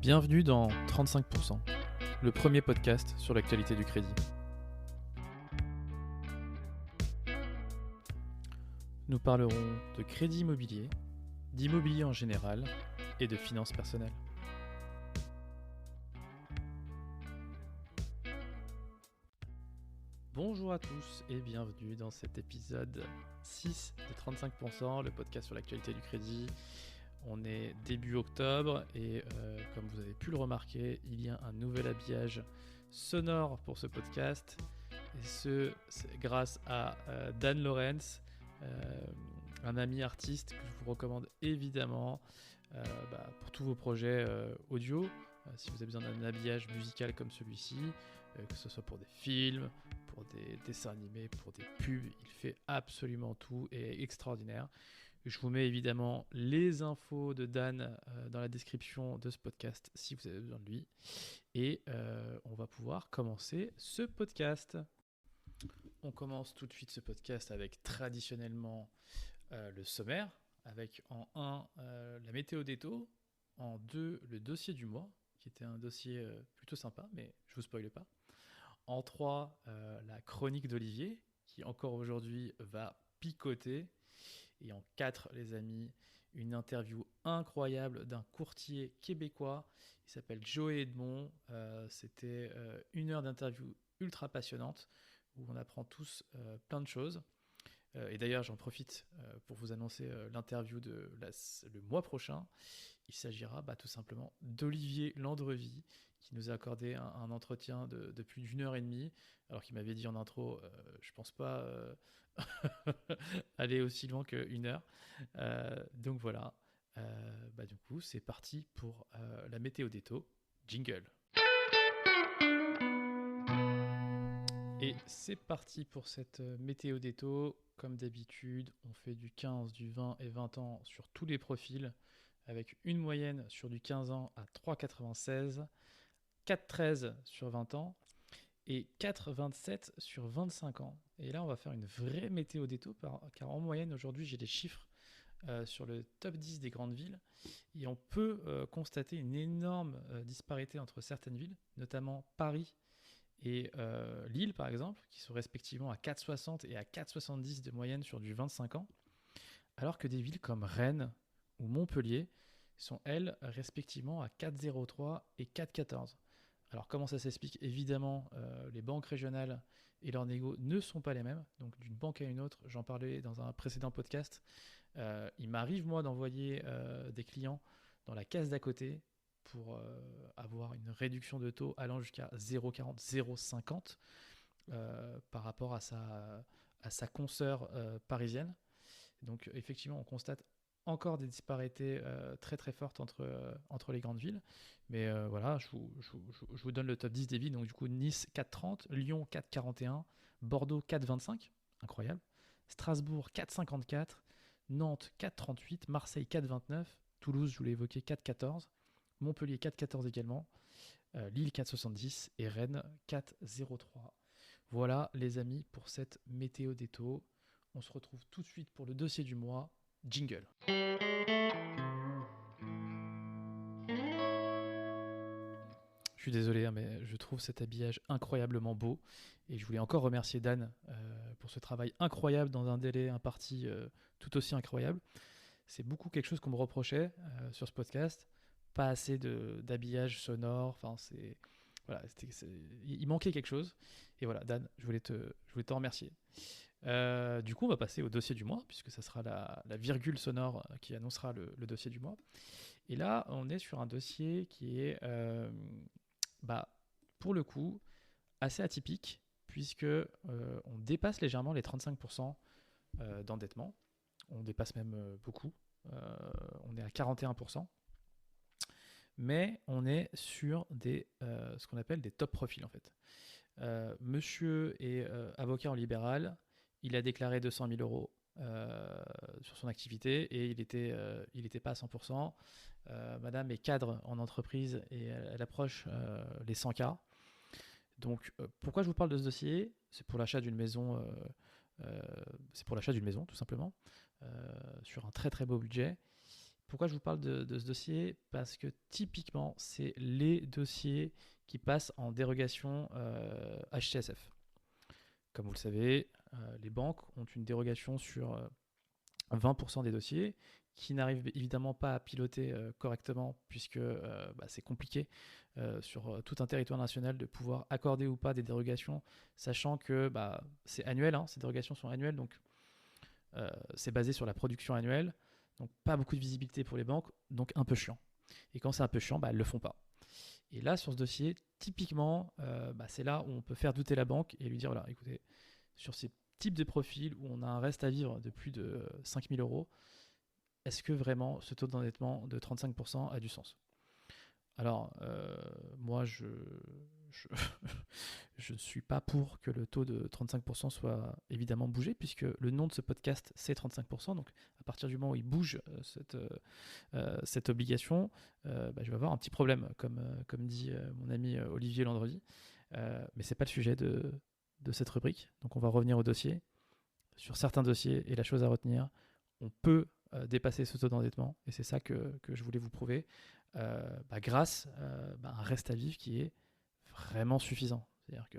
Bienvenue dans 35%, le premier podcast sur l'actualité du crédit. Nous parlerons de crédit immobilier, d'immobilier en général et de finances personnelles. Bonjour à tous et bienvenue dans cet épisode 6 de 35%, le podcast sur l'actualité du crédit. On est début octobre et comme vous avez pu le remarquer, il y a un nouvel habillage sonore pour ce podcast. Et c'est grâce à Dan Lorenz, un ami artiste que je vous recommande évidemment pour tous vos projets audio. Si vous avez besoin d'un habillage musical comme celui-ci, que ce soit pour des films, pour des dessins animés, pour des pubs, il fait absolument tout et est extraordinaire. Je vous mets évidemment les infos de Dan dans la description de ce podcast si vous avez besoin de lui. Et on va pouvoir commencer ce podcast. On commence tout de suite ce podcast avec traditionnellement le sommaire, avec en 1 la météo des taux, en 2 le dossier du mois, qui était un dossier plutôt sympa, mais je ne vous spoile pas. En 3, la chronique d'Olivier, qui encore aujourd'hui va picoter. Et en 4, les amis, une interview incroyable d'un courtier québécois. Il s'appelle Joey Edmond. C'était 1 heure d'interview ultra passionnante où on apprend tous plein de choses. Et d'ailleurs, j'en profite pour vous annoncer l'interview de le mois prochain. Il s'agira tout simplement d'Olivier Landrevi, qui nous a accordé un entretien de plus d'1 heure et demie, alors qu'il m'avait dit en intro, je pense pas aller aussi loin qu'1 heure. Donc voilà, du coup, c'est parti pour la météo des taux. Jingle. Et c'est parti pour cette météo des taux. Comme d'habitude, on fait du 15, du 20 et 20 ans sur tous les profils, avec une moyenne sur du 15 ans à 3,96, 4,13 sur 20 ans et 4,27 sur 25 ans. Et là, on va faire une vraie météo des taux, car en moyenne, aujourd'hui, j'ai les chiffres sur le top 10 des grandes villes. Et on peut constater une énorme disparité entre certaines villes, notamment Paris et Lille, par exemple, qui sont respectivement à 4,60 et à 4,70 de moyenne sur du 25 ans, alors que des villes comme Rennes ou Montpellier sont, elles, respectivement à 4,03 et 4,14. Alors comment ça s'explique ? Évidemment, les banques régionales et leurs négos ne sont pas les mêmes. Donc d'une banque à une autre, j'en parlais dans un précédent podcast. Il m'arrive, moi, d'envoyer des clients dans la case d'à côté pour avoir une réduction de taux allant jusqu'à 0,40, 0,50 par rapport à sa consoeur parisienne. Donc effectivement, on constate encore des disparités très très fortes entre les grandes villes. Mais voilà, je vous donne le top 10 des villes. Donc du coup, Nice 4,30, Lyon 4,41, Bordeaux 4,25, incroyable. Strasbourg 4,54, Nantes 4,38, Marseille 4,29, Toulouse, je vous l'ai évoqué, 4,14, Montpellier 4,14 également, Lille 4,70 et Rennes 4,03. Voilà les amis pour cette météo des taux. On se retrouve tout de suite pour le dossier du mois. Jingle. Je suis désolé, mais je trouve cet habillage incroyablement beau. Et je voulais encore remercier Dan pour ce travail incroyable dans un délai imparti tout aussi incroyable. C'est beaucoup quelque chose qu'on me reprochait sur ce podcast. Pas assez d'habillage sonore. Enfin, il manquait quelque chose. Et voilà, Dan, je voulais te remercier. Du coup, on va passer au dossier du mois, puisque ça sera la virgule sonore qui annoncera le dossier du mois. Et là, on est sur un dossier qui est, pour le coup, assez atypique, puisque on dépasse légèrement les 35% d'endettement. On dépasse même beaucoup. On est à 41%. Mais on est sur ce qu'on appelle des top profils, en fait. Monsieur est avocat en libéral. Il a déclaré 200 000 euros sur son activité et il était pas à 100%. Madame est cadre en entreprise et elle approche les 100K. Donc, pourquoi je vous parle de ce dossier ? C'est pour l'achat d'une maison, tout simplement, sur un très très beau budget. Pourquoi je vous parle de ce dossier? Parce que typiquement, c'est les dossiers qui passent en dérogation HCSF. Comme vous le savez, les banques ont une dérogation sur 20% des dossiers qui n'arrivent évidemment pas à piloter correctement puisque c'est compliqué sur tout un territoire national de pouvoir accorder ou pas des dérogations, sachant que c'est annuel, ces dérogations sont annuelles, donc c'est basé sur la production annuelle, donc pas beaucoup de visibilité pour les banques, donc un peu chiant. Et quand c'est un peu chiant, elles ne le font pas. Et là, sur ce dossier, typiquement, c'est là où on peut faire douter la banque et lui dire, voilà, écoutez, sur ces types de profils où on a un reste à vivre de plus de 5 000 euros, est-ce que vraiment ce taux d'endettement de 35% a du sens? Alors, moi, je ne suis pas pour que le taux de 35% soit évidemment bougé, puisque le nom de ce podcast, c'est 35%. Donc, à partir du moment où il bouge cette obligation, je vais avoir un petit problème, comme dit mon ami Olivier Landredi. Mais ce n'est pas le sujet de cette rubrique. Donc, on va revenir au dossier. Sur certains dossiers, et la chose à retenir, on peut dépasser ce taux d'endettement, et c'est ça que je voulais vous prouver, grâce à un reste à vivre qui est vraiment suffisant. C'est-à-dire que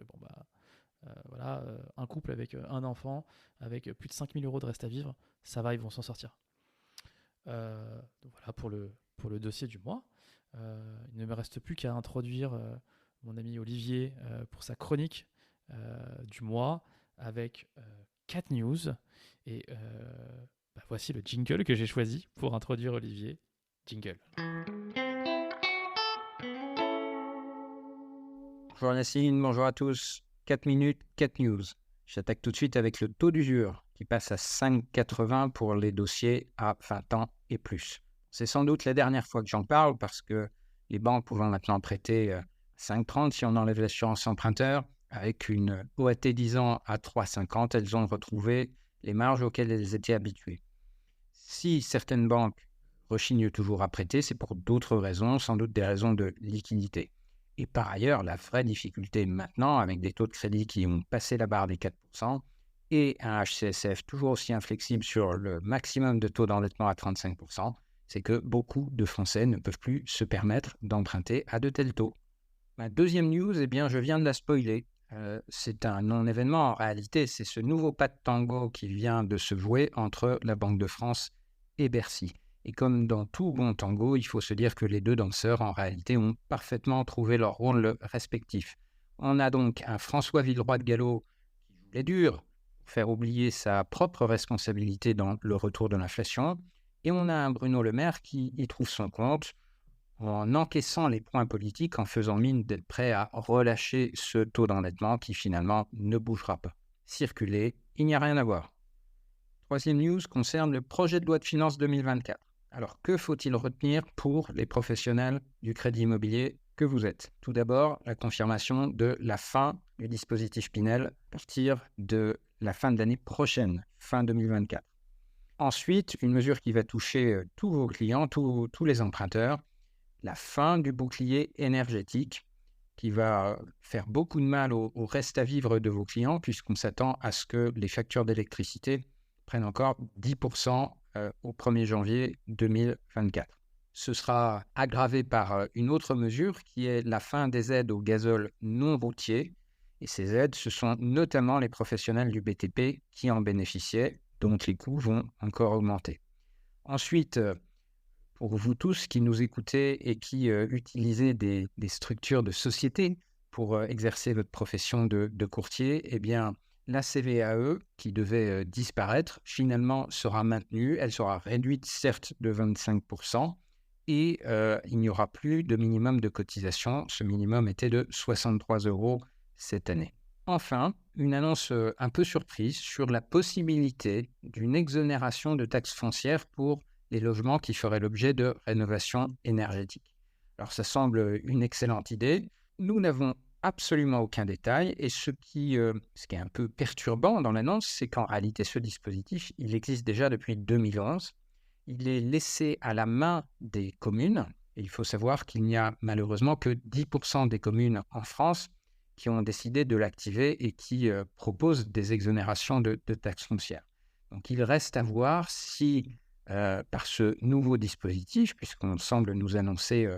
un couple avec un enfant, avec plus de 5 000 euros de reste à vivre, ça va, ils vont s'en sortir. Donc voilà pour le dossier du mois. Il ne me reste plus qu'à introduire mon ami Olivier pour sa chronique du mois avec 4 news. Et voici le jingle que j'ai choisi pour introduire Olivier. Jingle. Bonjour Nassine, bonjour à tous. 4 minutes, 4 news. J'attaque tout de suite avec le taux d'usure qui passe à 5,80 pour les dossiers à 20 ans et plus. C'est sans doute la dernière fois que j'en parle parce que les banques pouvant maintenant prêter 5,30 si on enlève l'assurance emprunteur, avec une OAT 10 ans à 3,50, elles ont retrouvé les marges auxquelles elles étaient habituées. Si certaines banques rechignent toujours à prêter, c'est pour d'autres raisons, sans doute des raisons de liquidité. Et par ailleurs, la vraie difficulté maintenant, avec des taux de crédit qui ont passé la barre des 4% et un HCSF toujours aussi inflexible sur le maximum de taux d'endettement à 35%, c'est que beaucoup de Français ne peuvent plus se permettre d'emprunter à de tels taux. Ma deuxième news, je viens de la spoiler. C'est un non-événement en réalité, c'est ce nouveau pas de tango qui vient de se jouer entre la Banque de France et Bercy. Et comme dans tout bon tango, il faut se dire que les deux danseurs en réalité ont parfaitement trouvé leur rôle respectif. On a donc un François Villeroy de Galhau qui joue les durs pour faire oublier sa propre responsabilité dans le retour de l'inflation, et on a un Bruno Le Maire qui y trouve son compte en encaissant les points politiques, en faisant mine d'être prêt à relâcher ce taux d'endettement qui finalement ne bougera pas. Circuler, il n'y a rien à voir. Troisième news concerne le projet de loi de finances 2024. Alors, que faut-il retenir pour les professionnels du crédit immobilier que vous êtes? Tout d'abord, la confirmation de la fin du dispositif Pinel à partir de la fin de l'année prochaine, fin 2024. Ensuite, une mesure qui va toucher tous vos clients, tous les emprunteurs, la fin du bouclier énergétique qui va faire beaucoup de mal au reste à vivre de vos clients puisqu'on s'attend à ce que les factures d'électricité prennent encore 10% au 1er janvier 2024. Ce sera aggravé par une autre mesure qui est la fin des aides au gazole non routier. Et ces aides, ce sont notamment les professionnels du BTP qui en bénéficiaient, dont les coûts vont encore augmenter. Ensuite, pour vous tous qui nous écoutez et qui utilisez des structures de société pour exercer votre profession de courtier, la CVAE qui devait disparaître, finalement sera maintenue. Elle sera réduite certes de 25% et il n'y aura plus de minimum de cotisation. Ce minimum était de 63 € cette année. Enfin, une annonce un peu surprise sur la possibilité d'une exonération de taxes foncières pour les logements qui feraient l'objet de rénovation énergétique. Alors ça semble une excellente idée. Nous n'avons absolument aucun détail et ce qui est un peu perturbant dans l'annonce, c'est qu'en réalité ce dispositif, il existe déjà depuis 2011. Il est laissé à la main des communes et il faut savoir qu'il n'y a malheureusement que 10% des communes en France qui ont décidé de l'activer et qui proposent des exonérations de taxes foncières. Donc il reste à voir si par ce nouveau dispositif, puisqu'on semble nous annoncer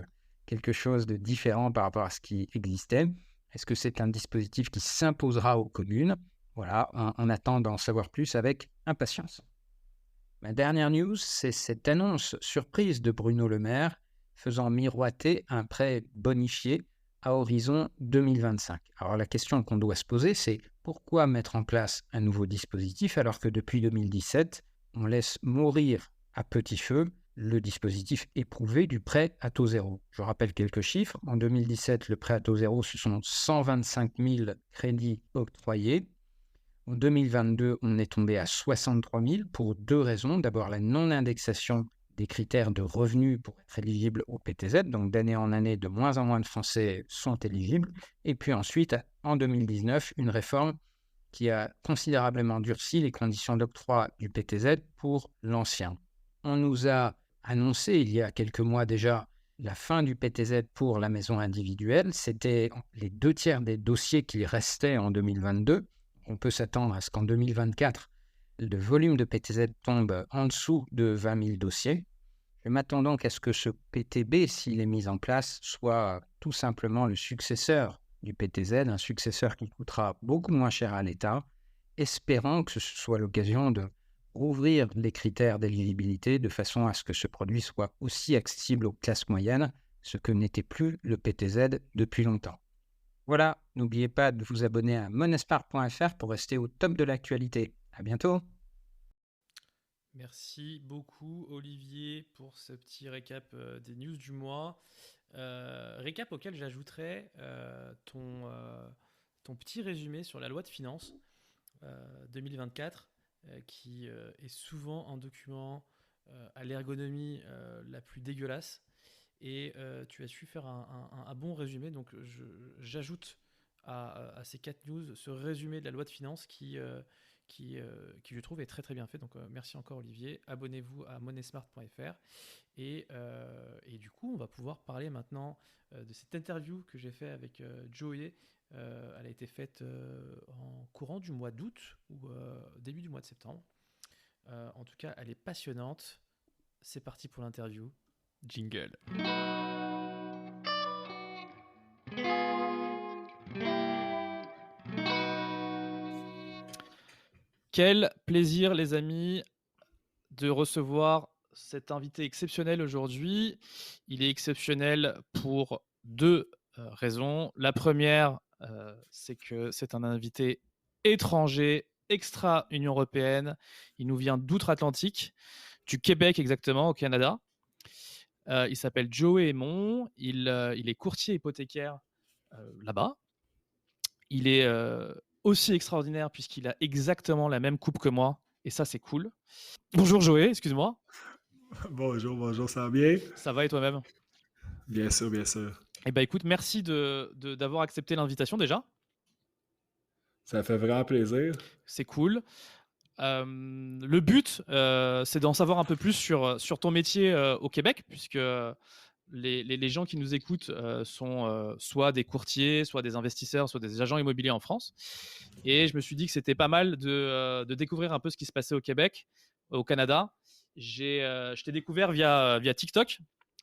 quelque chose de différent par rapport à ce qui existait. Est-ce que c'est un dispositif qui s'imposera aux communes? Voilà, on attend d'en savoir plus avec impatience. Ma dernière news, c'est cette annonce surprise de Bruno Le Maire faisant miroiter un prêt bonifié à horizon 2025. Alors la question qu'on doit se poser, c'est pourquoi mettre en place un nouveau dispositif alors que depuis 2017, on laisse mourir à petit feu le dispositif éprouvé du prêt à taux zéro. Je rappelle quelques chiffres. En 2017, le prêt à taux zéro, ce sont 125 000 crédits octroyés. En 2022, on est tombé à 63 000 pour deux raisons. D'abord, la non-indexation des critères de revenus pour être éligible au PTZ. Donc, d'année en année, de moins en moins de Français sont éligibles. Et puis ensuite, en 2019, une réforme qui a considérablement durci les conditions d'octroi du PTZ pour l'ancien. On nous a annoncé il y a quelques mois déjà la fin du PTZ pour la maison individuelle. C'était les 2/3 des dossiers qui restaient en 2022. On peut s'attendre à ce qu'en 2024, le volume de PTZ tombe en dessous de 20 000 dossiers. Je m'attends donc à ce que ce PTB, s'il est mis en place, soit tout simplement le successeur du PTZ, un successeur qui coûtera beaucoup moins cher à l'État, espérant que ce soit l'occasion de rouvrir les critères d'éligibilité de façon à ce que ce produit soit aussi accessible aux classes moyennes, ce que n'était plus le PTZ depuis longtemps. Voilà, n'oubliez pas de vous abonner à monespar.fr pour rester au top de l'actualité. À bientôt. Merci beaucoup Olivier pour ce petit récap des news du mois. Récap auquel j'ajouterai ton petit résumé sur la loi de finances 2024 qui est souvent un document à l'ergonomie la plus dégueulasse. Et tu as su faire un bon résumé. Donc j'ajoute à ces 4 news ce résumé de la loi de finances qui je trouve est très très bien fait. Donc merci encore Olivier. Abonnez-vous à moneysmart.fr. Et du coup, on va pouvoir parler maintenant de cette interview que j'ai fait avec Joey. Elle a été faite en courant du mois d'août ou début du mois de septembre. En tout cas, elle est passionnante. C'est parti pour l'interview. Jingle. Quel plaisir, les amis, de recevoir cet invité exceptionnel aujourd'hui. Il est exceptionnel pour deux raisons. La première, c'est que c'est un invité étranger, extra-Union européenne. Il nous vient d'outre-Atlantique, du Québec exactement, au Canada. Il s'appelle Joey Aymon. Il est courtier hypothécaire là-bas. Il est aussi extraordinaire puisqu'il a exactement la même coupe que moi. Et ça, c'est cool. Bonjour Joey, excuse-moi. Bonjour, ça va bien? Ça va et toi-même? Bien sûr, bien sûr. Eh ben écoute, merci d'avoir accepté l'invitation déjà. Ça fait vraiment plaisir. C'est cool. Le but, c'est d'en savoir un peu plus sur ton métier au Québec, puisque les gens qui nous écoutent sont soit des courtiers, soit des investisseurs, soit des agents immobiliers en France. Et je me suis dit que c'était pas mal de découvrir un peu ce qui se passait au Québec, au Canada. Je t'ai découvert via TikTok,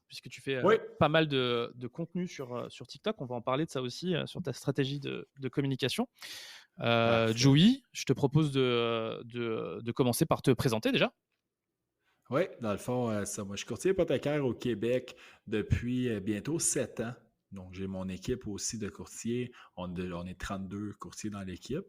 puisque tu fais Oui, pas mal de contenu sur TikTok. On va en parler de ça aussi, sur ta stratégie de communication. parfait. Joey, je te propose de commencer par te présenter déjà. Oui, dans le fond, moi, je suis courtier hypothécaire au Québec depuis bientôt 7 ans. Donc, j'ai mon équipe aussi de courtiers. On est 32 courtiers dans l'équipe.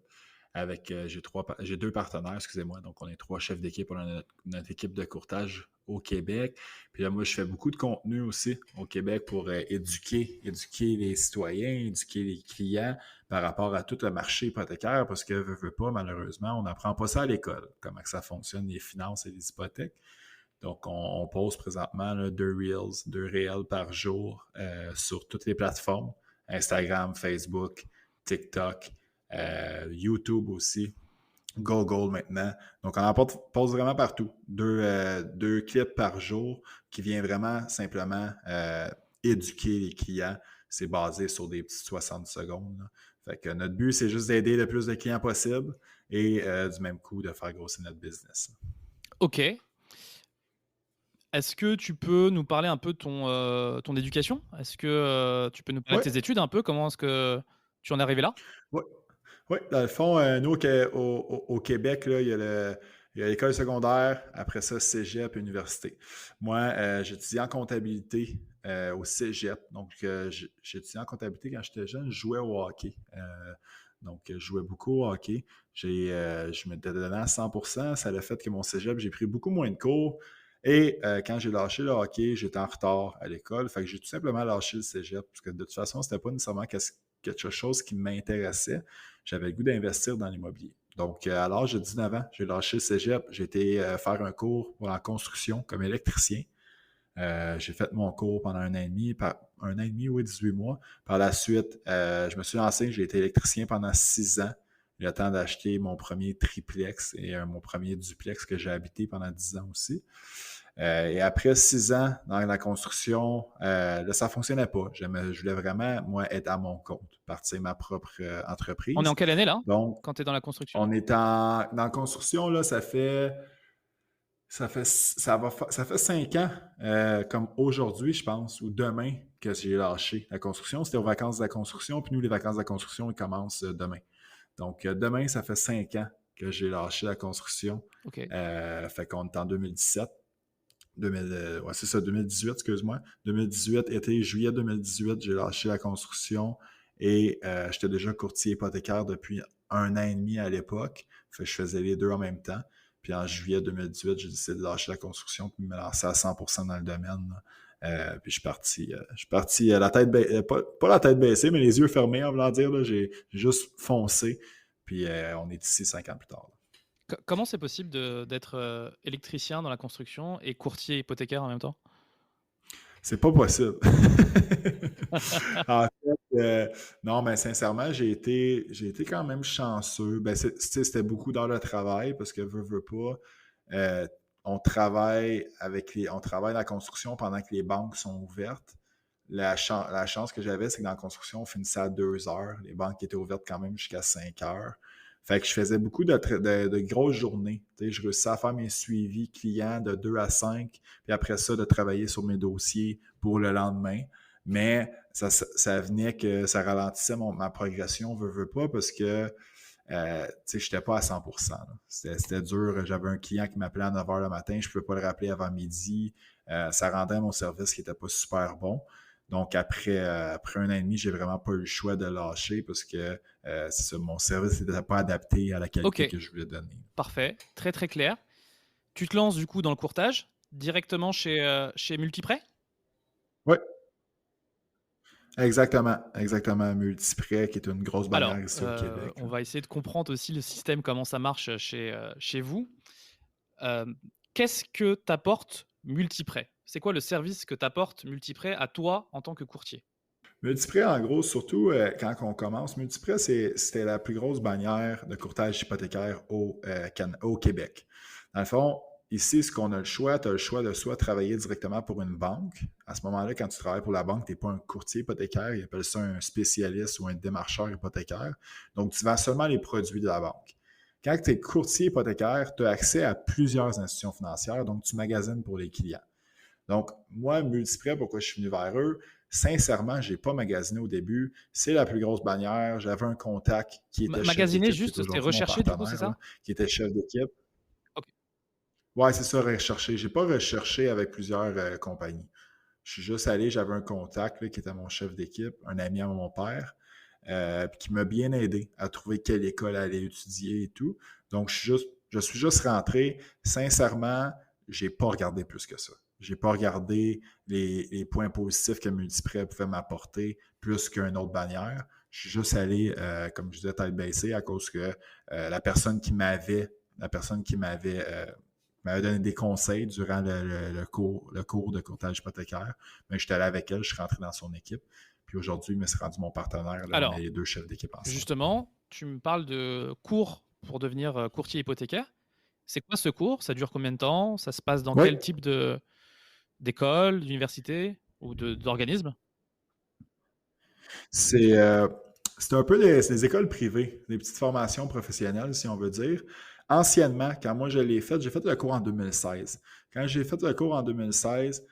J'ai 2 partenaires, excusez-moi. Donc, on est 3 chefs d'équipe. On a notre équipe de courtage au Québec. Puis là, moi, je fais beaucoup de contenu aussi au Québec pour éduquer les citoyens, éduquer les clients par rapport à tout le marché hypothécaire parce que, veut pas, malheureusement, on n'apprend pas ça à l'école, comment que ça fonctionne, les finances et les hypothèques. Donc, on poste présentement là, 2 réels par jour sur toutes les plateformes. Instagram, Facebook, TikTok, YouTube aussi, Google maintenant. Donc, on en poste vraiment partout. Deux clips par jour qui viennent vraiment simplement éduquer les clients. C'est basé sur des petites 60 secondes. Là. Fait que notre but, c'est juste d'aider le plus de clients possible et du même coup de faire grossir notre business. Ok. Est-ce que tu peux nous parler un peu de ton éducation? Est-ce que, tu peux nous parler Oui, de tes études un peu? Comment est-ce que tu en es arrivé là? oui. Oui, dans le fond, nous, au Québec, là, il y a l'école secondaire, après ça, cégep, université. Moi, j'étudiais en comptabilité au cégep. Donc, j'étudiais en comptabilité quand j'étais jeune, je jouais au hockey. Donc, je jouais beaucoup au hockey. Je me donnais à 100%. Ça a fait que mon cégep, j'ai pris beaucoup moins de cours. Et quand j'ai lâché le hockey, j'étais en retard à l'école. Fait que j'ai tout simplement lâché le cégep, parce que de toute façon, c'était pas nécessairement quelque chose qui m'intéressait. J'avais le goût d'investir dans l'immobilier. Donc, à l'âge de 19 ans, j'ai lâché le cégep. J'ai été faire un cours pour la construction comme électricien. J'ai fait mon cours pendant un an et demi, oui, 18 mois. Par la suite, je me suis lancé, j'ai été électricien pendant 6 ans. J'ai eu le temps d'acheter mon premier triplex et mon premier duplex que j'ai habité pendant 10 ans aussi. Et après 6 ans dans la construction, là, ça ne fonctionnait pas. Je voulais vraiment, moi, être à mon compte, partir ma propre On est en entreprise. quelle année là, Donc, quand tu es dans la construction? on est dans la construction, là, ça fait 5 ans, comme aujourd'hui, je pense, ou demain, que j'ai lâché la construction. C'était aux vacances de la construction, puis nous, les vacances de la construction, ils commencent demain. Donc, demain, ça fait 5 ans que j'ai lâché la construction. OK. Fait qu'on est en 2017. Ouais, c'est ça, 2018, excuse-moi. 2018, été, juillet 2018, j'ai lâché la construction et j'étais déjà courtier hypothécaire depuis 1 an et demi à l'époque. Fait que je faisais les deux en même temps. Puis en juillet 2018, j'ai décidé de lâcher la construction puis de me lancer à 100% dans le domaine. Puis je suis parti la tête pas la tête baissée, mais les yeux fermés, en voulant dire. Là, j'ai juste foncé. Puis on est ici 5 ans plus tard. Comment c'est possible d'être, électricien dans la construction et courtier hypothécaire en même temps? C'est pas possible. En fait, non, mais sincèrement, j'ai été quand même chanceux. Ben, c'était beaucoup dans le travail parce que veux pas, euh, on travaille dans la construction pendant que les banques sont ouvertes. La chance que j'avais, c'est que dans la construction, on finissait à 2 heures. Les banques étaient ouvertes quand même jusqu'à 5 heures. Fait que je faisais beaucoup de grosses journées. Tu sais, je réussissais à faire mes suivis clients de 2 à 5, puis après ça, de travailler sur mes dossiers pour le lendemain. Mais ça venait que ça ralentissait ma progression, veux pas, parce que je n'étais pas à 100%. C'était dur. J'avais un client qui m'appelait à 9 h le matin, je ne pouvais pas le rappeler avant midi. Ça rendait mon service qui n'était pas super bon. Donc, après 1 an et demi, j'ai vraiment pas eu le choix de lâcher parce que c'est ça, mon service n'était pas adapté à la qualité OK, que je voulais donner. parfait, très, très clair. Tu te lances du coup dans le courtage, directement chez Multiprêt? Oui, exactement. Exactement. Multiprêt, qui est une grosse bannière Alors, ici au Québec. on va essayer de comprendre aussi le système, comment ça marche chez vous. Qu'est-ce que t'apporte Multiprêt? C'est quoi le service que t'apporte Multiprêt à toi en tant que courtier? Multiprêt, en gros, surtout quand on commence, Multiprêt, c'était la plus grosse bannière de courtage hypothécaire au Québec. Dans le fond, ici, ce qu'on a le choix, tu as le choix de soit travailler directement pour une banque. À ce moment-là, quand tu travailles pour la banque, tu n'es pas un courtier hypothécaire, ils appellent ça un spécialiste ou un démarcheur hypothécaire. Donc, tu vends seulement les produits de la banque. Quand tu es courtier hypothécaire, tu as accès à plusieurs institutions financières, donc tu magasines pour les clients. Donc, moi, Multiprêt, pourquoi je suis venu vers eux? Sincèrement, je n'ai pas magasiné au début. C'est la plus grosse bannière. J'avais un contact qui était chef Magasiner d'équipe, qui est juste, c'est aujourd'hui mon rechercher du coup, c'est partenaire, là, ça? qui était chef d'équipe. OK. Ouais, c'est ça, rechercher. Je n'ai pas recherché avec plusieurs compagnies. Je suis juste allé, j'avais un contact là, qui était mon chef d'équipe, un ami à mon père, qui m'a bien aidé à trouver quelle école aller étudier et tout. Donc, je suis juste rentré. Sincèrement, je n'ai pas regardé plus que ça. Je n'ai pas regardé les points positifs que Multiprêt pouvait m'apporter plus qu'une autre bannière. Je suis juste allé, comme je disais, tête baissée à cause que la personne qui m'avait donné des conseils durant le cours de courtage hypothécaire, mais j'étais allé avec elle, je suis rentré dans son équipe. Puis aujourd'hui, il me s'est rendu mon partenaire. Là, on est Alors, les deux chefs d'équipe ensemble. justement, tu me parles de cours pour devenir courtier hypothécaire. C'est quoi ce cours? Ça dure combien de temps? Ça se passe dans Oui, quel type d'école, d'université ou d'organisme? c'est un peu les écoles privées, des petites formations professionnelles, si on veut dire. Anciennement, quand moi je l'ai fait, j'ai fait le cours en 2016. Quand j'ai fait le cours en 2016,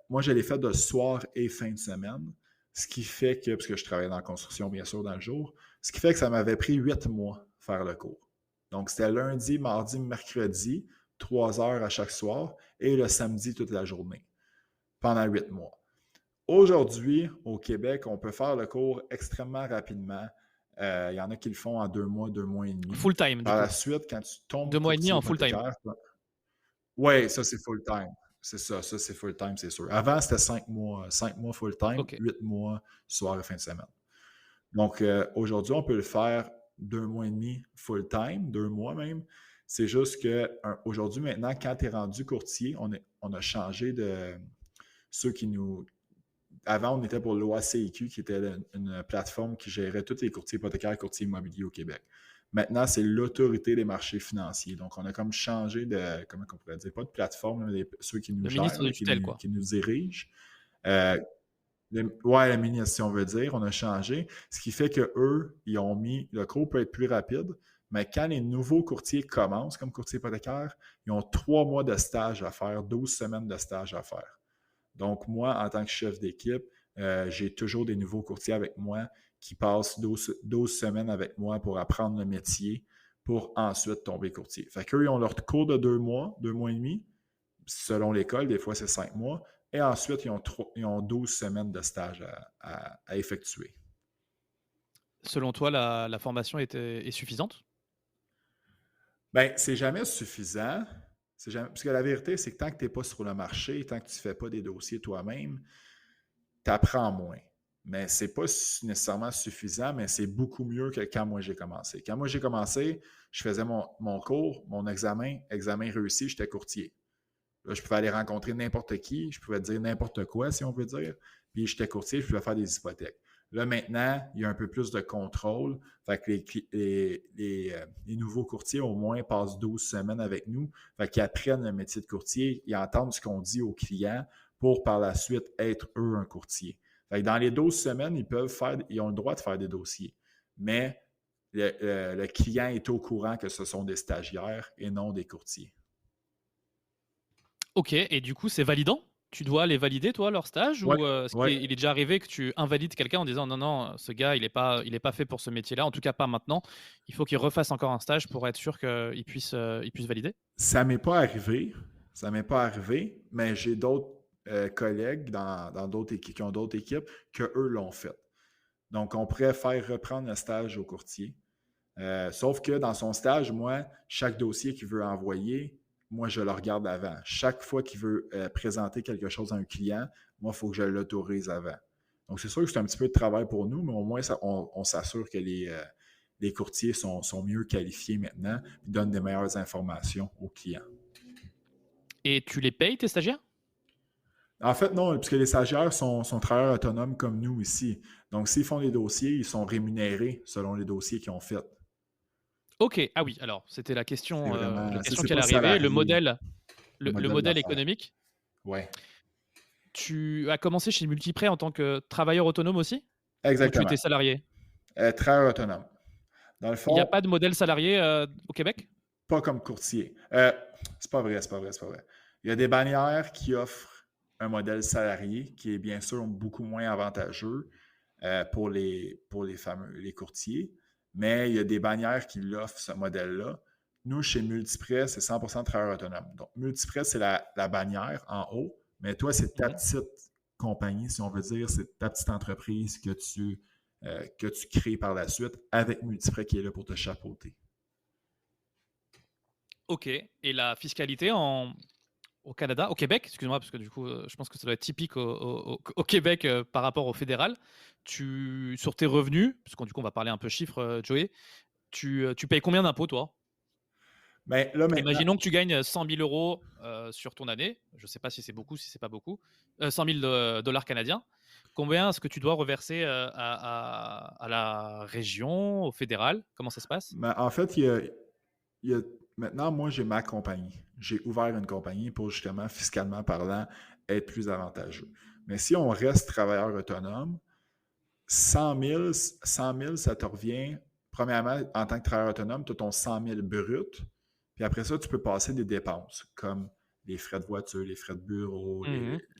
moi je l'ai fait de soir et fin de semaine, ce qui fait que, parce que je travaillais dans la construction bien sûr dans le jour, ce qui fait que ça m'avait pris 8 mois faire le cours. Donc c'était lundi, mardi, mercredi, 3 heures à chaque soir, et le samedi toute la journée, pendant 8 mois. Aujourd'hui, au Québec, on peut faire le cours extrêmement rapidement. Il y en a qui le font en 2 mois, 2 mois et demi. Full time, du Par la coup. suite, quand tu tombes 2 mois et demi courtier en full time. hypothécaire, oui, ça c'est full time. C'est ça c'est full time, c'est sûr. Avant, c'était 5 mois, 5 mois full time, Ok. 8 mois soir et fin de semaine. Donc, aujourd'hui, on peut le faire 2 mois et demi full time, 2 mois même. C'est juste qu'aujourd'hui, maintenant, quand tu es rendu courtier, on a changé de ceux qui nous. Avant, on était pour l'OACIQ, qui était une plateforme qui gérait tous les courtiers hypothécaires et courtiers immobiliers au Québec. Maintenant, c'est l'autorité des marchés financiers. Donc, on a comme changé de, comment on pourrait dire, pas de plateforme, mais ceux qui nous Le gèrent, ministre de tutelle, quoi. qui nous dirigent. Ouais, la ministre, si on veut dire, on a changé. Ce qui fait qu'eux, ils ont mis, le cours peut être plus rapide, mais quand les nouveaux courtiers commencent comme courtier hypothécaire, ils ont 3 mois de stage à faire, 12 semaines de stage à faire. Donc, moi, en tant que chef d'équipe, j'ai toujours des nouveaux courtiers avec moi qui passent 12 semaines avec moi pour apprendre le métier pour ensuite tomber courtier. Fait qu'eux, ils ont leur cours de 2 mois, 2 mois et demi. Selon l'école, des fois, c'est 5 mois. Et ensuite, ils ont 12 semaines de stage à effectuer. Selon toi, la formation est suffisante? Bien, c'est jamais suffisant. Parce que la vérité, c'est que tant que tu n'es pas sur le marché, tant que tu ne fais pas des dossiers toi-même, tu apprends moins. Mais ce n'est pas nécessairement suffisant, mais c'est beaucoup mieux que quand moi j'ai commencé. Quand moi j'ai commencé, je faisais mon cours, mon examen réussi, j'étais courtier. Là, je pouvais aller rencontrer n'importe qui, je pouvais dire n'importe quoi, si on veut dire. Puis j'étais courtier, je pouvais faire des hypothèques. Là, maintenant, il y a un peu plus de contrôle. Fait que les nouveaux courtiers, au moins, passent 12 semaines avec nous. Fait qu'ils apprennent le métier de courtier, ils entendent ce qu'on dit aux clients pour, par la suite, être, eux, un courtier. Fait que dans les 12 semaines, ils ont le droit de faire des dossiers. Mais le client est au courant que ce sont des stagiaires et non des courtiers. Ok, et du coup, c'est validant? Tu dois les valider, toi, leur stage? Ouais, Ou est-ce ouais. qu'il est déjà arrivé que tu invalides quelqu'un en disant non, ce gars, il n'est pas fait pour ce métier-là, en tout cas pas maintenant. Il faut qu'il refasse encore un stage pour être sûr qu'il puisse valider? Ça m'est pas arrivé. Ça m'est pas arrivé, mais j'ai d'autres collègues dans d'autres équipes qui ont d'autres équipes que eux l'ont fait. Donc, on pourrait faire reprendre le stage au courtier. Sauf que dans son stage, moi, chaque dossier qu'il veut envoyer, moi, je le regarde avant. Chaque fois qu'il veut présenter quelque chose à un client, moi, il faut que je l'autorise avant. Donc, c'est sûr que c'est un petit peu de travail pour nous, mais au moins, on s'assure que les courtiers sont mieux qualifiés maintenant et donnent des meilleures informations aux clients. Et tu les payes, tes stagiaires? En fait, non, puisque les stagiaires sont travailleurs autonomes comme nous ici. Donc, s'ils font des dossiers, ils sont rémunérés selon les dossiers qu'ils ont faits. Ok, ah oui, alors c'était la question, C'est vraiment. qui pas allait arriver. salarié, Le modèle d'affaires. économique. Ouais, Tu as commencé chez Multiprêt en tant que travailleur autonome aussi? Ou tu exactement. étais salarié? Travailleur autonome. Dans le Il n'y a fond, pas de modèle salarié au Québec? pas comme courtier. C'est pas vrai. Il y a des bannières qui offrent un modèle salarié qui est bien sûr beaucoup moins avantageux pour les courtiers, mais il y a des bannières qui l'offrent, ce modèle-là. Nous, chez Multiprêt, c'est 100% travailleur autonome. Donc, Multiprêt, c'est la bannière en haut, mais toi, c'est ta petite compagnie, si on veut dire, c'est ta petite entreprise que tu crées par la suite avec Multiprêt qui est là pour te chapeauter. Ok. Et la fiscalité au Canada, au Québec, excuse-moi, parce que du coup, je pense que ça doit être typique au Québec par rapport au fédéral. Sur tes revenus, parce qu'on va parler un peu chiffres, Joey, tu payes combien d'impôts, toi? Ben, là, maintenant, Imaginons que tu gagnes 100 000 euros sur ton année. Je ne sais pas si c'est beaucoup, si c'est pas beaucoup. 100 000 dollars canadiens. Combien est-ce que tu dois reverser à la région, au fédéral? Comment ça se passe? ben, en fait, maintenant, moi, j'ai ma compagnie. J'ai ouvert une compagnie pour justement, fiscalement parlant, être plus avantageux. Mais si on reste travailleur autonome, 100 000, ça te revient premièrement, en tant que travailleur autonome, tu as ton 100 000 brut. Puis après ça, tu peux passer des dépenses comme les frais de voiture, les frais de bureau,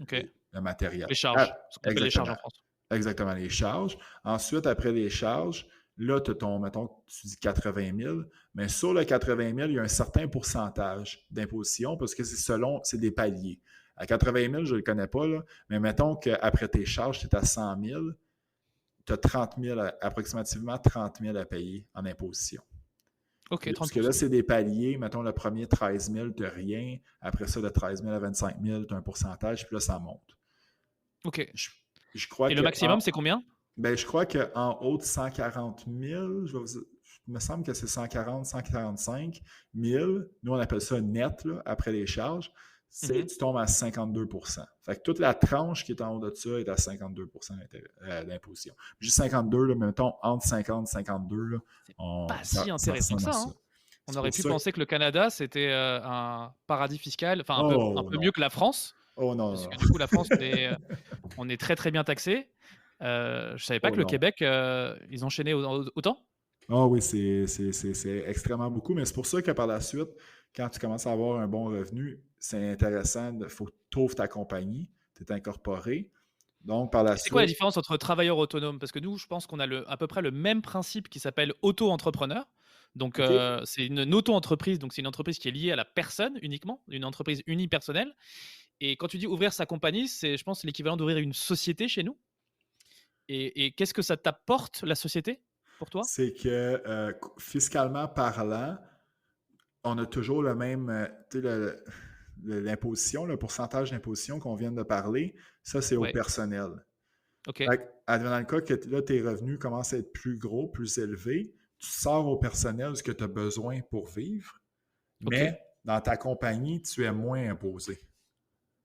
OK. le matériel. Les charges, ce qu'on appelle les charges en Exactement. France. Exactement, les charges. Ensuite, après les charges, là, tu as ton, mettons, tu dis 80 000, mais sur le 80 000, il y a un certain pourcentage d'imposition parce que c'est des paliers. À 80 000, je ne le connais pas, là, mais mettons qu'après tes charges, tu es à 100 000, tu as approximativement 30 000 à payer en imposition. OK, 30%. Parce que là, c'est des paliers. Mettons, le premier 13 000, tu n'as rien. Après ça, de 13 000 à 25 000, tu as un pourcentage, puis là, ça monte. OK. Je crois Et le maximum, c'est combien? Ben, je crois qu'en haut de 140 000, il me semble que c'est 140, 145 000. Nous, on appelle ça net, là, après les charges. Tu tombes à 52 %. Fait que toute la tranche qui est en haut de ça est à 52 % d'imposition. Juste 52, là, mais mettons, entre 50 et 52, là, pas si intéressant que ça. Hein. On aurait pu penser que le Canada, c'était un paradis fiscal, enfin un peu mieux que la France. Oh non, parce que du coup, la France, on est très très bien taxé. Je savais pas que le Québec, ils enchaînaient autant. Ah oui, c'est extrêmement beaucoup, mais c'est pour ça que par la suite, quand tu commences à avoir un bon revenu, c'est intéressant, il faut que tu trouves ta compagnie, tu es incorporé. Donc, par la suite. C'est quoi la différence entre travailleur autonome? Parce que nous, je pense qu'on a à peu près le même principe qui s'appelle auto-entrepreneur. Donc, c'est une auto-entreprise, donc c'est une entreprise qui est liée à la personne uniquement, une entreprise unipersonnelle. Et quand tu dis ouvrir sa compagnie, c'est, je pense, l'équivalent d'ouvrir une société chez nous. Et qu'est-ce que ça t'apporte, la société, pour toi? C'est que fiscalement parlant, on a toujours le même, l'imposition, le pourcentage d'imposition qu'on vient de parler, ça, c'est au personnel. OK. Dans le cas que là, tes revenus commencent à être plus gros, plus élevés, tu sors au personnel ce que tu as besoin pour vivre, mais dans ta compagnie, tu es moins imposé.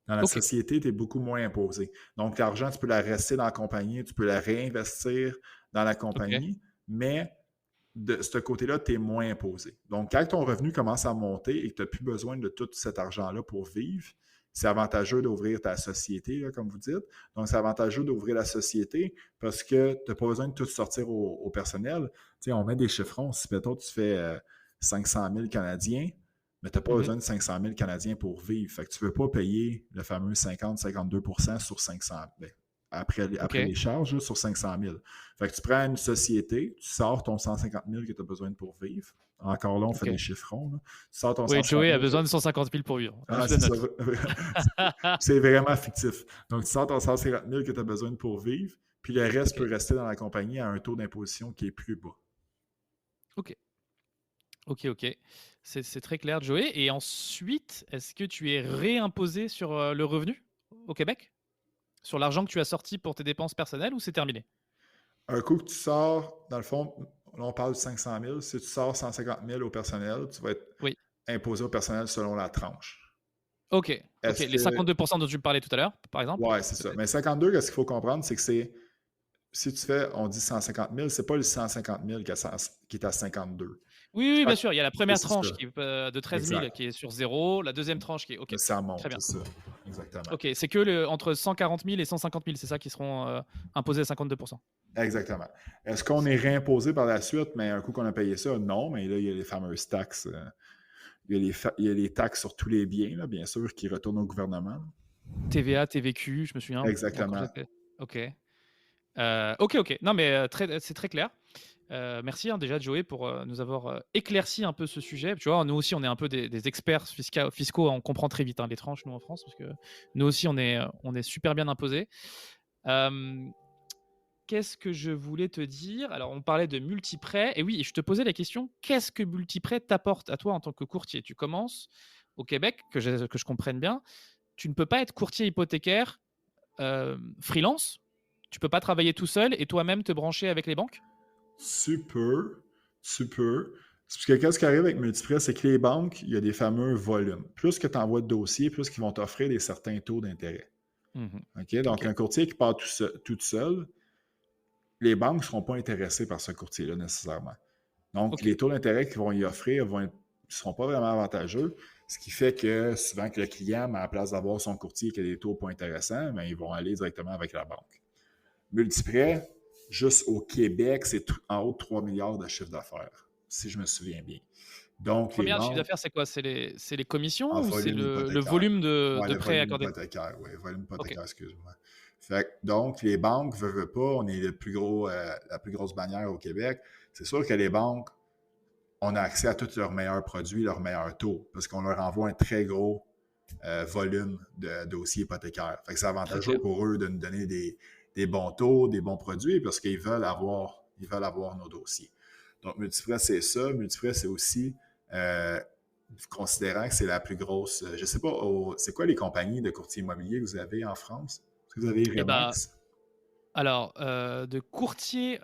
Dans la société, tu es beaucoup moins imposé. Donc, l'argent, tu peux la rester dans la compagnie, tu peux la réinvestir dans la compagnie, mais de ce côté-là, tu es moins imposé. Donc, quand ton revenu commence à monter et que tu n'as plus besoin de tout cet argent-là pour vivre, c'est avantageux d'ouvrir ta société, là, comme vous dites. Donc, c'est avantageux d'ouvrir la société parce que tu n'as pas besoin de tout sortir au personnel. Tu sais, on met des chiffrons. Si peut-être tu fais 500 000 Canadiens, mais tu n'as pas besoin de 500 000 Canadiens pour vivre. Fait que tu ne veux pas payer le fameux 50-52 % sur 500 000. Après les charges, là, sur 500 000. Fait que tu prends une société, tu sors ton 150 000 que tu as besoin pour vivre. Encore là, on fait des chiffrons. Là. Tu sors ton 150 000 Joey a besoin de 150 000 pour vivre. C'est vraiment fictif. Donc, tu sors ton 150 000 que tu as besoin pour vivre, puis le reste peut rester dans la compagnie à un taux d'imposition qui est plus bas. OK. C'est très clair, Joey. Et ensuite, est-ce que tu es réimposé sur le revenu au Québec? Sur l'argent que tu as sorti pour tes dépenses personnelles ou c'est terminé? Un coup que tu sors, dans le fond, là on parle de 500 000. Si tu sors 150 000 au personnel, tu vas être imposé au personnel selon la tranche. OK. Les 52 % dont tu me parlais tout à l'heure, par exemple? Oui, c'est ça. Mais 52, ce qu'il faut comprendre, c'est que si tu fais, on dit 150 000, c'est pas le 150 000 qui est à 52. Oui, bien sûr. Il y a la première tranche qui est de 13 000 qui est sur 0. La deuxième tranche qui est OK. Ça monte, très bien. c'est ça. Exactement. OK, c'est que entre 140 000 et 150 000, c'est ça qui seront imposés à 52 %. Exactement. Est-ce qu'on est réimposé par la suite? Mais un coup qu'on a payé ça, non. Mais là, il y a les fameuses taxes. Il y a les taxes sur tous les biens, là, bien sûr, qui retournent au gouvernement. TVA, TVQ, je me souviens. Exactement. OK. Non, mais c'est très clair. Merci déjà, Joey, pour nous avoir éclairci un peu ce sujet. Tu vois, nous aussi, on est un peu des experts fiscaux. On comprend très vite les tranches, nous, en France, parce que nous aussi, on est super bien imposés. Qu'est-ce que je voulais te dire? Alors, on parlait de multiprêt. Et oui, je te posais la question, qu'est-ce que multiprêt t'apporte à toi en tant que courtier? Tu commences au Québec, que je comprenne bien. Tu ne peux pas être courtier hypothécaire freelance. Tu ne peux pas travailler tout seul et toi-même te brancher avec les banques? Tu peux. Parce que qu'est-ce qui arrive avec multiprêt, c'est que les banques, il y a des fameux volumes. Plus que tu envoies de dossiers, plus qu'ils vont t'offrir des certains taux d'intérêt. Donc, un courtier qui part tout seul, les banques ne seront pas intéressées par ce courtier-là nécessairement. Donc, les taux d'intérêt qu'ils vont y offrir ne seront pas vraiment avantageux, ce qui fait que souvent que le client, à la place d'avoir son courtier qui a des taux pas intéressants, ils vont aller directement avec la banque. Multiprêt, juste au Québec, c'est en haut de 3 milliards de chiffre d'affaires, si je me souviens bien. Donc, 3 les milliards de chiffre banques, d'affaires, c'est quoi? C'est les commissions en ou c'est volume le hypothécaire. volume de, Ouais, de le prêts volume accordés? hypothécaire, oui, volume Ok. hypothécaire, excuse-moi. Fait donc, les banques, veulent pas, on est la plus grosse bannière au Québec. C'est sûr que les banques, on a accès à tous leurs meilleurs produits, leurs meilleurs taux, parce qu'on leur envoie un très gros volume de dossiers hypothécaires. Fait que c'est Très avantageux clair. pour eux de nous donner des bons taux, des bons produits, parce qu'ils veulent avoir nos dossiers. Donc, Multiprêt, c'est ça. Multiprêt, c'est aussi, considérant que c'est la plus grosse, je ne sais pas, c'est quoi les compagnies de courtier immobilier que vous avez en France? Est-ce que vous avez Et bah, Remax? alors, de courtier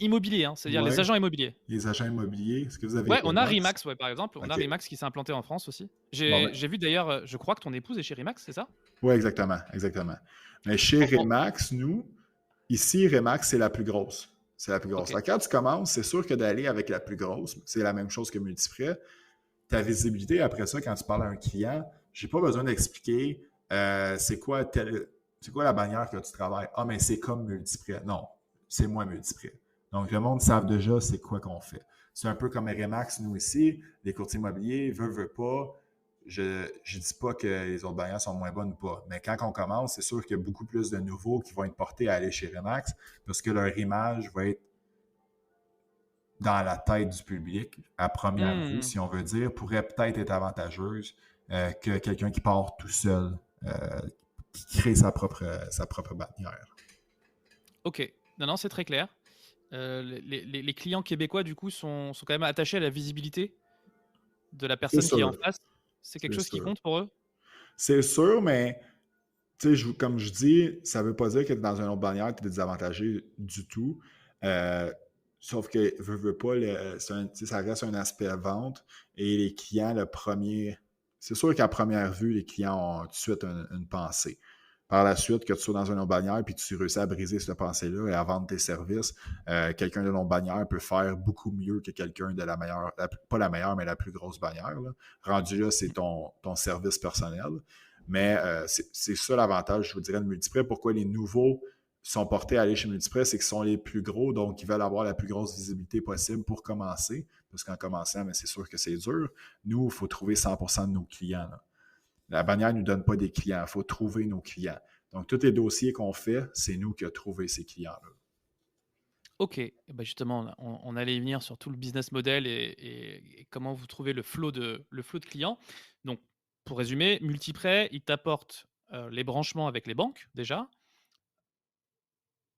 immobilier, hein, c'est-à-dire les Oui. agents immobiliers. Les agents immobiliers, est-ce que vous avez Ouais, on a Remax? Remax, ouais, par exemple. On a OK. Remax qui s'est implanté en France aussi. Bon, J'ai vu d'ailleurs, je crois que ton épouse est chez Remax, c'est ça? oui, exactement, exactement. Mais chez En- Remax, ici, Remax, c'est la plus grosse. C'est la plus grosse. ok. Fait que quand tu commences, c'est sûr que d'aller avec la plus grosse, c'est la même chose que Multiprêt. Ta visibilité, après ça, quand tu parles à un client, j'ai pas besoin d'expliquer c'est quoi la bannière que tu travailles. Ah, mais c'est comme Multiprêt. Non, c'est moi Multiprêt. Donc, le monde savent déjà c'est quoi qu'on fait. C'est un peu comme Remax, nous ici, les courtiers immobiliers, veulent pas. Je ne dis pas que les autres bannières sont moins bonnes ou pas, mais quand on commence, c'est sûr qu'il y a beaucoup plus de nouveaux qui vont être portés à aller chez Remax parce que leur image va être dans la tête du public, à première vue, Hmm. si on veut dire, pourrait peut-être être avantageuse que quelqu'un qui part tout seul, qui crée sa propre bannière. Ok. Non, non, c'est très clair. Les clients québécois, du coup, sont quand même attachés à la visibilité de la C'est personne qui est en sûr, face. C'est quelque c'est chose qui sûr. compte pour eux? C'est sûr, mais comme je dis, ça ne veut pas dire que dans une autre bannière, tu es désavantagé du tout. Euh, Sauf que, veux pas, ça reste un aspect vente et les clients, le premier. C'est sûr qu'à première vue, les clients ont tout de suite une pensée. Par la suite, que tu sois dans une autre bannière puis tu réussis à briser cette pensée-là et à vendre tes services, quelqu'un de l'autre bannière peut faire beaucoup mieux que quelqu'un de la meilleure, pas la meilleure, mais la plus grosse bannière. Là. Rendu là, c'est ton service personnel. Mais c'est ça l'avantage, je vous dirais, de Multiprêt. Pourquoi les nouveaux sont portés à aller chez Multiprêt, c'est qu'ils sont les plus gros, donc ils veulent avoir la plus grosse visibilité possible pour commencer. Parce qu'en commençant, mais c'est sûr que c'est dur. Nous, il faut trouver 100% de nos clients. Là. La bannière ne nous donne pas des clients, il faut trouver nos clients. Donc, tous les dossiers qu'on fait, c'est nous qui avons trouvé ces clients-là. Ok. Et ben justement, on allait y venir sur tout le business model et comment vous trouvez le flot de clients. Donc, pour résumer, Multiprêt, il t'apporte les branchements avec les banques, déjà.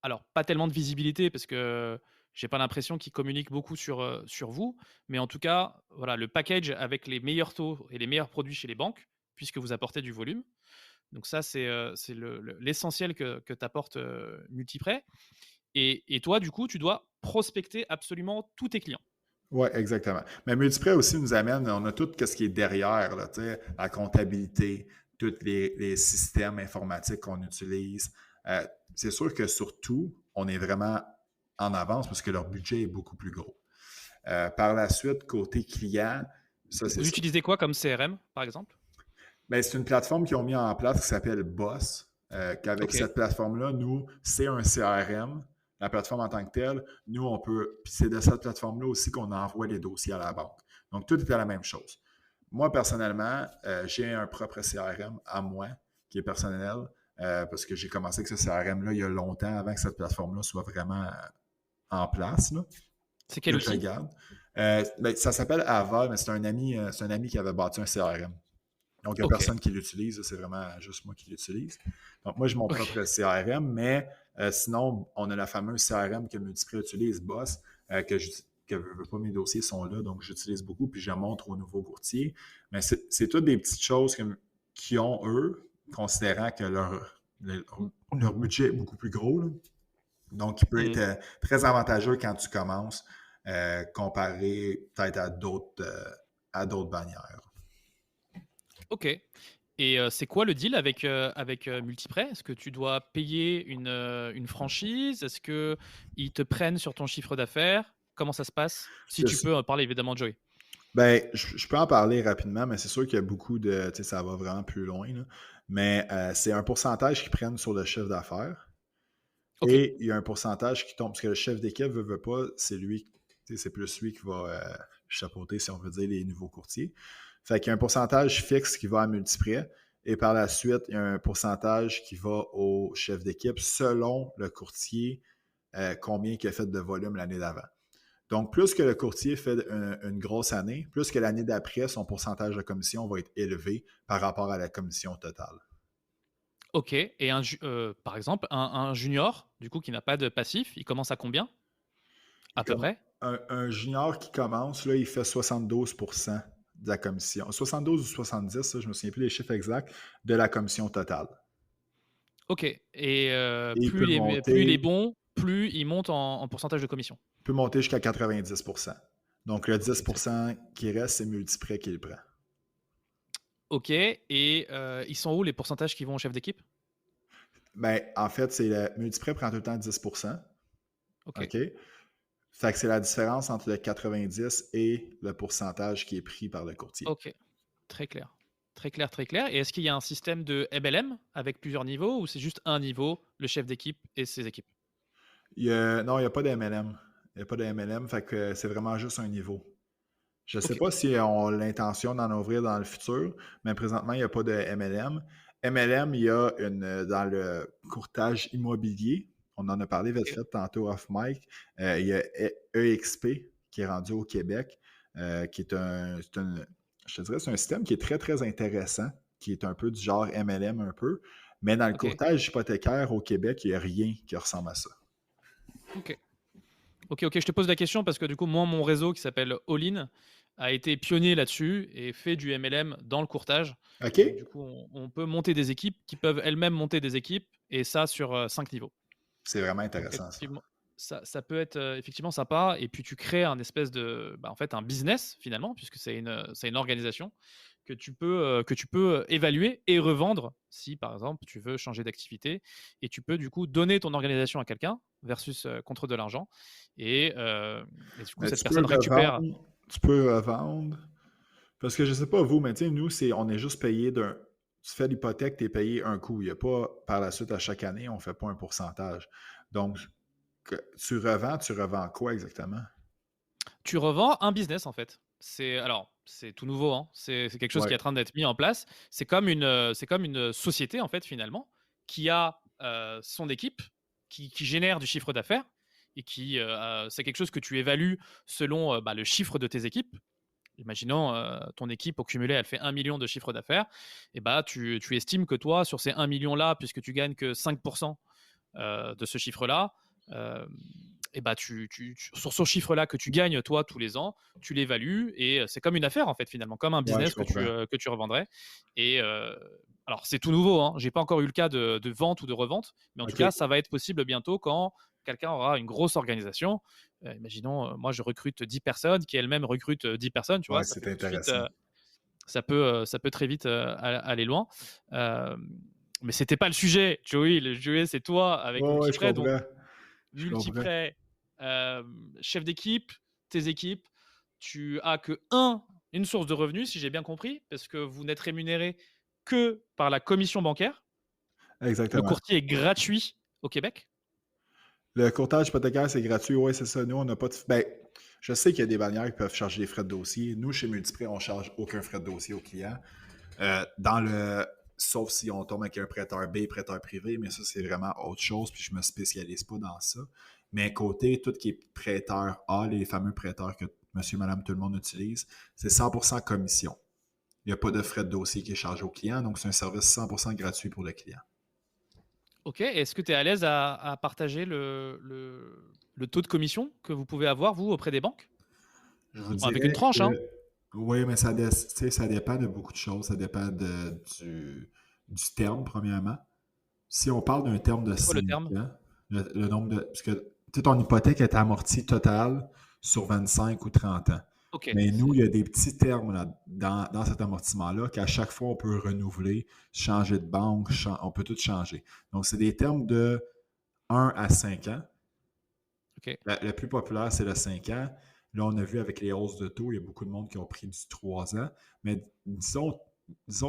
Alors, pas tellement de visibilité parce que j'ai pas l'impression qu'ils communiquent beaucoup sur vous, mais en tout cas, voilà, le package avec les meilleurs taux et les meilleurs produits chez les banques, puisque vous apportez du volume. Donc ça, c'est l'essentiel que t'apporte Multiprêt. Et toi, du coup, tu dois prospecter absolument tous tes clients. Oui, exactement. Mais Multiprêt aussi nous amène, on a tout ce qui est derrière, là, la comptabilité, tous les systèmes informatiques qu'on utilise. C'est sûr que surtout, on est vraiment en avance parce que leur budget est beaucoup plus gros. Par la suite, côté client, ça c'est Vous ça. utilisez quoi comme CRM, par exemple? Ben, c'est une plateforme qu'ils ont mis en place qui s'appelle Boss. Qu'avec Ok. cette plateforme-là, nous, c'est un CRM, la plateforme en tant que telle. Nous, on peut. Puis c'est de cette plateforme-là aussi qu'on envoie les dossiers à la banque. Donc, tout est la même chose. Moi, personnellement, j'ai un propre CRM à moi qui est personnel parce que j'ai commencé avec ce CRM-là il y a longtemps avant que cette plateforme-là soit vraiment en place. Là, C'est que quel je outil? regarde. Ben, ça s'appelle Aval, mais c'est un ami qui avait bâti un CRM. Donc, il n'y a Ok. personne qui l'utilise, c'est vraiment juste moi qui l'utilise. Donc, moi, j'ai mon Ok. propre CRM, mais sinon, on a la fameuse CRM que Multiprêt utilise, Boss, que veux pas, mes dossiers sont là, donc j'utilise beaucoup, puis je montre aux nouveaux courtiers. Mais c'est toutes des petites choses qui ont, eux, considérant que leur budget est beaucoup plus gros. Là. Donc, il peut être Mhm. très avantageux quand tu commences, comparé peut-être à d'autres bannières. Ok. Et c'est quoi le deal avec Multiprêt? Est-ce que tu dois payer une franchise? Est-ce qu'ils te prennent sur ton chiffre d'affaires? Comment ça se passe? Si tu peux en parler évidemment, Joey. Ben, je peux en parler rapidement, mais c'est sûr qu'il y a beaucoup de. Tu sais, ça va vraiment plus loin. Là. Mais c'est un pourcentage qu'ils prennent sur le chiffre d'affaires. OK. Et il y a un pourcentage qui tombe, parce que le chef d'équipe veut pas, c'est lui, c'est plus lui qui va chapeauter, si on veut dire, les nouveaux courtiers. Fait qu'il y a un pourcentage fixe qui va à Multiprêt, et par la suite, il y a un pourcentage qui va au chef d'équipe selon le courtier, combien il a fait de volume l'année d'avant. Donc, plus que le courtier fait une grosse année, plus que l'année d'après, son pourcentage de commission va être élevé par rapport à la commission totale. OK. Et par exemple, un junior, du coup, qui n'a pas de passif, il commence à combien? À peu près? Un junior qui commence, là, il fait 72% de la commission. 72 ou 70, ça, je ne me souviens plus des chiffres exacts, de la commission totale. OK. Et Et il plus peut il est monter, bon, plus il monte en pourcentage de commission. jusqu'à 90%. Donc, le OK, très 10% qui reste, c'est Multiprêt qui le prend. OK. Et ils sont où les pourcentages qui vont au chef d'équipe? Ben, en fait, Multiprêt prend tout le temps 10%. OK. OK? Fait que c'est la différence entre le 90 et le pourcentage qui est pris par le courtier. OK. Très clair. Très clair, très clair. Et est-ce qu'il y a un système de MLM avec plusieurs niveaux ou c'est juste un niveau, le chef d'équipe et ses équipes? Non, il n'y a pas de MLM. Il n'y a pas de MLM, fait que c'est vraiment juste un niveau. Je ne sais OK. pas si on a l'intention d'en ouvrir dans le futur, mais présentement, il n'y a pas de MLM. MLM, il y a dans le courtage immobilier, on en a parlé vite OK. fait tantôt off mic, il y a EXP qui est rendu au Québec, qui est je te dirais, c'est un système qui est très, très intéressant, qui est un peu du genre MLM un peu, mais dans le OK. courtage hypothécaire au Québec, il n'y a rien qui ressemble à ça. OK. OK, OK. Je te pose la question parce que du coup, moi, mon réseau qui s'appelle All-in a été pionnier là-dessus et fait du MLM dans le courtage. OK? Donc, du coup, on peut monter des équipes qui peuvent elles-mêmes monter des équipes et ça sur 5 niveaux. C'est vraiment Donc, intéressant, ça. effectivement, ça peut être effectivement sympa. Et puis, tu crées un espèce de, en fait, un business finalement, puisque c'est une organisation que tu peux évaluer et revendre si, par exemple, tu veux changer d'activité. Et tu peux, du coup, donner ton organisation à quelqu'un versus contre de l'argent. Et du coup, Mais cette personne récupère. tu peux revendre. Parce que je sais pas vous, mais tu sais, nous, on est juste payé d'un. Tu fais l'hypothèque, tu es payé un coup. Il n'y a pas par la suite à chaque année, on ne fait pas un pourcentage. Donc, tu revends quoi exactement? Tu revends un business, en fait. C'est tout nouveau, hein. C'est quelque chose qui Ouais. est en train d'être mis en place. C'est comme une société, en fait, finalement, qui a son équipe, qui génère du chiffre d'affaires et c'est quelque chose que tu évalues selon le chiffre de tes équipes. Imaginons ton équipe au cumulé, elle fait 1 million de chiffre d'affaires. Et tu estimes que toi, sur ces 1 million-là, puisque tu gagnes que 5% de ce chiffre-là, sur ce chiffre-là que tu gagnes toi tous les ans, tu l'évalues et c'est comme une affaire en fait finalement, comme un Ouais, je business comprends. que tu revendrais. Et alors c'est tout nouveau, hein. J'ai pas encore eu le cas de vente ou de revente, mais en tout OK. cas ça va être possible bientôt quand quelqu'un aura une grosse organisation. Imaginons, moi je recrute 10 personnes qui elles-mêmes recrutent 10 personnes, tu vois, Ouais, ça c'est fait tout de suite, intéressant. ça peut très vite aller loin. Euh, mais c'était pas le sujet, Joey. Le sujet c'est toi avec Ouais, ouais, je Multiprêt, donc comprends. Je comprends. Multiprêt, chef d'équipe, tes équipes, tu as une source de revenus, si j'ai bien compris, parce que vous n'êtes rémunéré que par la commission bancaire. Le Exactement. courtier est gratuit au Québec. Le courtage hypothécaire, c'est gratuit. Oui, c'est ça. Nous, on n'a pas de. Ben, je sais qu'il y a des bannières qui peuvent charger des frais de dossier. Nous, chez Multiprêt, on ne charge aucun frais de dossier au client. Sauf si on tombe avec un prêteur B, prêteur privé, mais ça, c'est vraiment autre chose, puis je ne me spécialise pas dans ça. Mais côté tout qui est prêteur A, les fameux prêteurs que monsieur, madame, tout le monde utilise, c'est 100% commission. Il n'y a pas de frais de dossier qui est chargé au client, donc c'est un service 100% gratuit pour le client. Ok, est-ce que tu es à l'aise à partager le taux de commission que vous pouvez avoir, vous, auprès des banques? Je vous Avec une dirais tranche, hein? que oui, mais ça dépend de beaucoup de choses. Ça dépend du terme, premièrement. Si on parle d'un terme de C'est quoi le 5 terme? ans, le nombre de. Parce que ton hypothèque est amortie totale sur 25 ou 30 ans. Ok, Mais nous, il y a des petits termes là, dans cet amortissement-là qu'à chaque fois, on peut renouveler, changer de banque, on peut tout changer. Donc, c'est des termes de 1 à 5 ans. ok. Le plus populaire, c'est le 5 ans. Là, on a vu avec les hausses de taux, il y a beaucoup de monde qui ont pris du 3 ans. Mais disons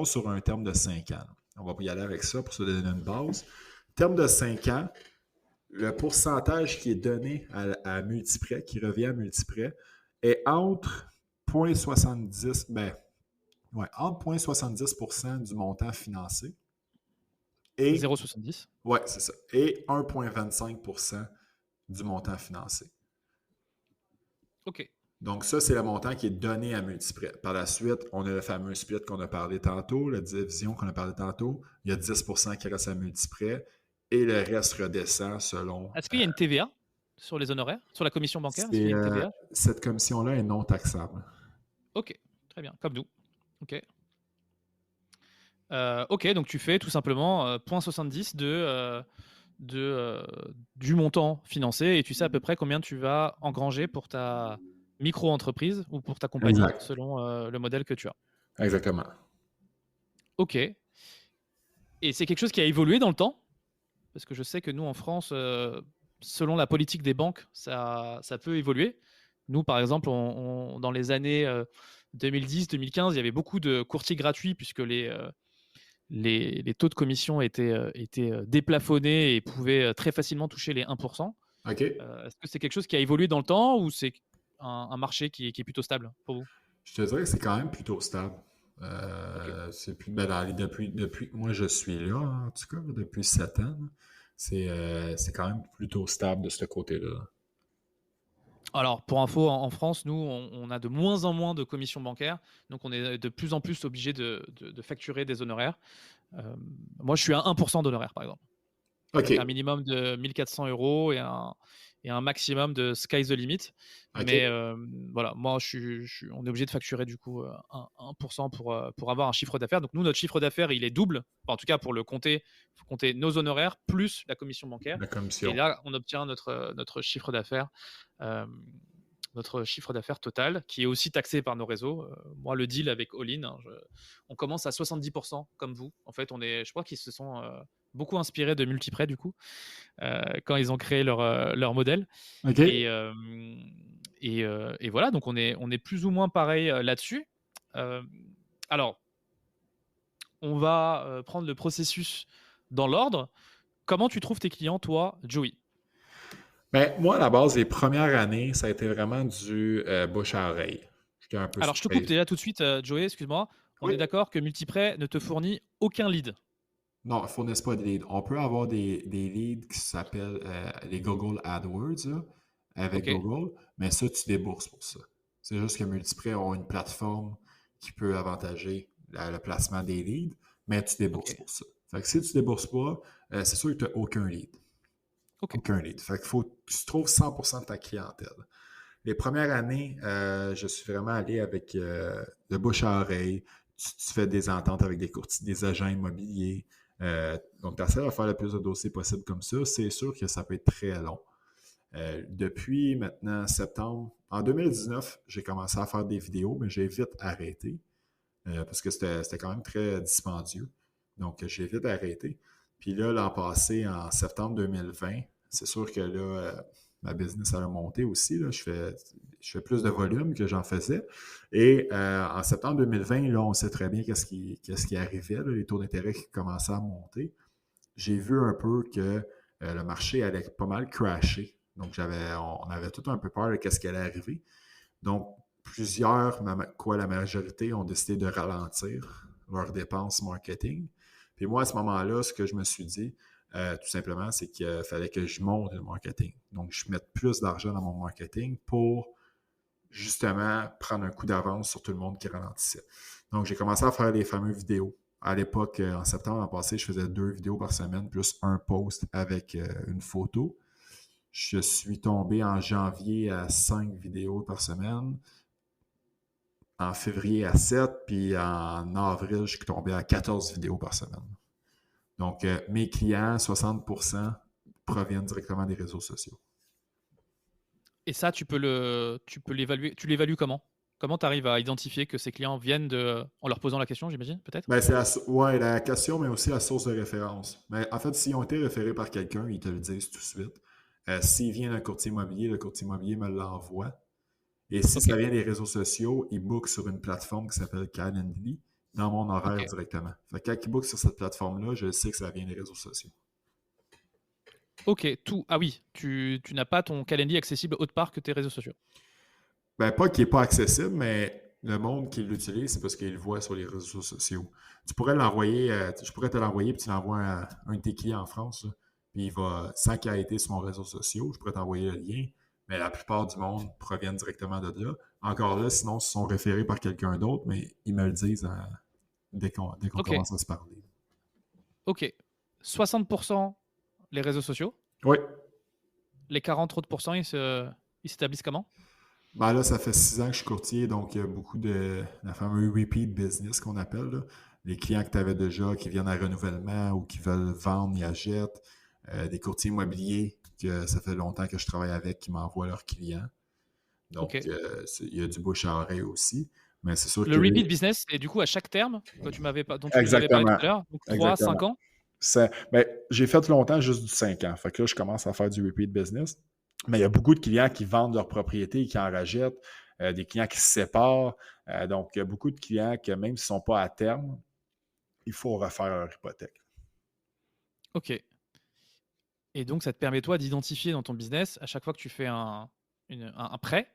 sur un terme de 5 ans. On va y aller avec ça pour se donner une base. Terme de 5 ans, le pourcentage qui est donné à Multiprêt, qui revient à Multiprêt, est entre 0,70, entre 0,70% du montant financé et, 0,70. ouais, c'est ça, et 1,25% du montant financé. OK. Donc, ça, c'est le montant qui est donné à Multiprêt. Par la suite, on a le fameux split qu'on a parlé tantôt, la division qu'on a parlé tantôt. Il y a 10% qui reste à Multiprêt et le reste redescend selon. Est-ce qu'il y a une TVA sur les honoraires? Sur la commission bancaire, est-ce qu'il y a une TVA? Cette commission-là est non taxable. OK, très bien, comme nous. OK. OK, donc tu fais tout simplement 0,70 du montant financé et tu sais à peu près combien tu vas engranger pour ta micro-entreprise ou pour ta compagnie Exact. selon le modèle que tu as. Exactement. OK. Et c'est quelque chose qui a évolué dans le temps? Parce que je sais que nous, en France, selon la politique des banques, ça peut évoluer. Nous, par exemple, dans les années 2010-2015, il y avait beaucoup de courtiers gratuits puisque les taux de commission étaient déplafonnés et pouvaient très facilement toucher les 1%. OK. Est-ce que c'est quelque chose qui a évolué dans le temps ou c'est un marché qui est plutôt stable pour vous? Je te dirais que c'est quand même plutôt stable. C'est plus, depuis que moi je suis là, en tout cas, depuis 7 ans, c'est quand même plutôt stable de ce côté-là. Alors, pour info, en France, nous, on a de moins en moins de commissions bancaires, donc on est de plus en plus obligé de facturer des honoraires. Moi, je suis à 1% d'honoraires, par exemple. OK. Avec un minimum de 1400 € et un maximum de sky's the limit. OK. Mais voilà, moi, on est obligé de facturer du coup 1% pour avoir un chiffre d'affaires. Donc nous, notre chiffre d'affaires, il est double. Enfin, en tout cas, pour le compter, il faut compter nos honoraires plus la commission bancaire. La commission. Et là, on obtient notre chiffre d'affaires. Notre chiffre d'affaires total, qui est aussi taxé par nos réseaux. Moi, le deal avec All-in, hein, on commence à 70% comme vous. En fait, je crois qu'ils se sont beaucoup inspirés de Multiprêt, du coup, quand ils ont créé leur modèle. OK. Et voilà, donc on est plus ou moins pareil là-dessus. Alors, on va prendre le processus dans l'ordre. Comment tu trouves tes clients, toi, Joey? Ben, moi, à la base, les premières années, ça a été vraiment du bouche à oreille. J'étais un peu Alors, je te coupe surpris. déjà tout de suite, Joey, excuse-moi. On Oui. est d'accord que Multiprêt ne te fournit aucun lead. Non, ils ne fournissent pas de leads. On peut avoir des leads qui s'appellent les Google AdWords là, avec OK. Google, mais ça, tu débourses pour ça. C'est juste que Multiprêt ont une plateforme qui peut avantager le placement des leads, mais tu débourses OK. pour ça. Fait que si tu ne débourses pas, c'est sûr que tu n'as aucun lead. OK. Aucun lead. Fait qu'il faut que tu trouves 100% de ta clientèle. Les premières années, je suis vraiment allé avec le bouche à oreille. Tu fais des ententes avec des courtiers, des agents immobiliers. Donc, tu essaies de faire le plus de dossiers possible comme ça. C'est sûr que ça peut être très long. Depuis maintenant septembre, en 2019, j'ai commencé à faire des vidéos, mais j'ai vite arrêté parce que c'était quand même très dispendieux. Donc, j'ai vite arrêté. Puis là, l'an passé, en septembre 2020, c'est sûr que là, ma business a monté aussi. Là, je fais plus de volume que j'en faisais. Et en septembre 2020, là, on sait très bien qu'est-ce qui arrivait, là, les taux d'intérêt qui commençaient à monter. J'ai vu un peu que le marché allait pas mal crasher. Donc, on avait tout un peu peur de ce qui allait arriver. Donc, la majorité ont décidé de ralentir leurs dépenses marketing. Puis moi, à ce moment-là, ce que je me suis dit, tout simplement, c'est qu'il fallait que je monte le marketing. Donc, je mette plus d'argent dans mon marketing pour justement prendre un coup d'avance sur tout le monde qui ralentissait. Donc, j'ai commencé à faire les fameuses vidéos. À l'époque, en septembre l'an passé, je faisais 2 vidéos par semaine, plus un post avec une photo. Je suis tombé en janvier à 5 vidéos par semaine. En février à 7, puis en avril, je suis tombé à 14 vidéos par semaine. Donc, mes clients, 60% proviennent directement des réseaux sociaux. Et ça, tu peux l'évaluer. Tu l'évalues comment? Comment tu arrives à identifier que ces clients viennent en leur posant la question, j'imagine, peut-être? Ben, c'est la question, mais aussi la source de référence. Mais en fait, s'ils ont été référés par quelqu'un, ils te le disent tout de suite. S'il vient d'un courtier immobilier, le courtier immobilier me l'envoie. Et si ça vient des réseaux sociaux, ils bookent sur une plateforme qui s'appelle Calendly dans mon horaire directement. Fait que quand ils bookent sur cette plateforme-là, je sais que ça vient des réseaux sociaux. Ok, tout. Ah oui, tu n'as pas ton calendrier accessible autre part que tes réseaux sociaux. Ben, pas qu'il n'est pas accessible, mais le monde qui l'utilise, c'est parce qu'il le voit sur les réseaux sociaux. Tu pourrais l'envoyer, je pourrais te l'envoyer, puis tu l'envoies à un de tes clients en France, là, puis il va, sans qu'il ait été sur mon réseau social, je pourrais t'envoyer le lien, mais la plupart du monde proviennent directement de là. Encore là, sinon, ils sont référés par quelqu'un d'autre, mais ils me le disent dès qu'on Ok, commence à se parler. ok. 60% les réseaux sociaux. Oui. Les 40 autres pourcents, ils s'établissent comment? Ben là, ça fait 6 ans que je suis courtier, donc il y a beaucoup de la fameuse repeat business qu'on appelle, là. Les clients que tu avais déjà qui viennent à renouvellement ou qui veulent vendre, ils achètent. Des courtiers immobiliers que ça fait longtemps que je travaille avec qui m'envoient leurs clients. Donc, Ok. il y a du bouche à oreille aussi. Mais c'est sûr Le que repeat business, et du coup, à chaque terme dont tu nous avais parlé tout exactement. à l'heure, donc 3, 5 Exactement. ans. Ben, j'ai fait longtemps juste du 5 ans. Fait que là, je commence à faire du repeat business. Mais il y a beaucoup de clients qui vendent leur propriété et qui en rachètent, des clients qui se séparent. Donc, il y a beaucoup de clients que même s'ils ne sont pas à terme, il faut refaire leur hypothèque. Ok. Et donc, ça te permet, toi, d'identifier dans ton business, à chaque fois que tu fais un prêt,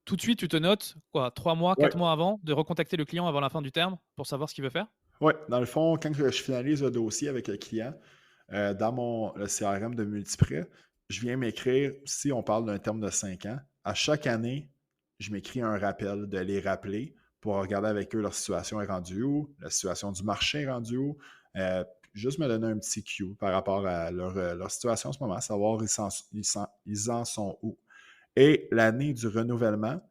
tout de suite, tu te notes, quoi, 3 mois, Oui. 4 mois avant, de recontacter le client avant la fin du terme pour savoir ce qu'il veut faire? Oui, dans le fond, quand je finalise le dossier avec le client, dans le CRM de Multiprêt, je viens m'écrire, si on parle d'un terme de 5 ans, à chaque année, je m'écris un rappel de les rappeler pour regarder avec eux leur situation est rendue où, la situation du marché est rendue où, juste me donner un petit cue par rapport à leur situation en ce moment, savoir ils en sont où. Et l'année du renouvellement,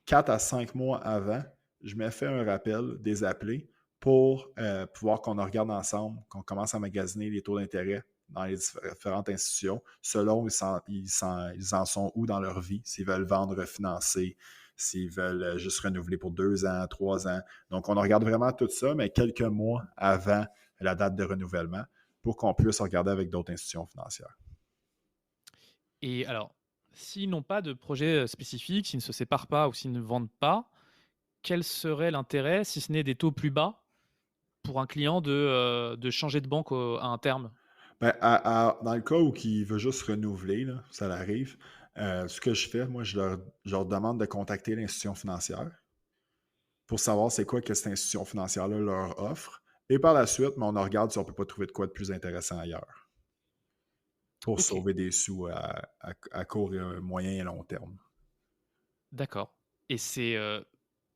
4 à 5 mois avant, je me fais un rappel des appelés pour pouvoir qu'on en regarde ensemble, qu'on commence à magasiner les taux d'intérêt dans les différentes institutions, selon ils en sont où dans leur vie, s'ils veulent vendre, refinancer, s'ils veulent juste renouveler pour 2 ans, 3 ans. Donc, on regarde vraiment tout ça, mais quelques mois avant la date de renouvellement pour qu'on puisse regarder avec d'autres institutions financières. Et alors, s'ils n'ont pas de projet spécifique, s'ils ne se séparent pas ou s'ils ne vendent pas, quel serait l'intérêt, si ce n'est des taux plus bas, pour un client de changer de banque à un terme? Ben, dans le cas où il veut juste renouveler, là, ça l'arrive, ce que je fais, moi, je leur demande de contacter l'institution financière pour savoir c'est quoi que cette institution financière-là leur offre. Et par la suite, on regarde si on ne peut pas trouver de quoi de plus intéressant ailleurs pour Ok, sauver des sous à court, moyen et long terme. d'accord. Et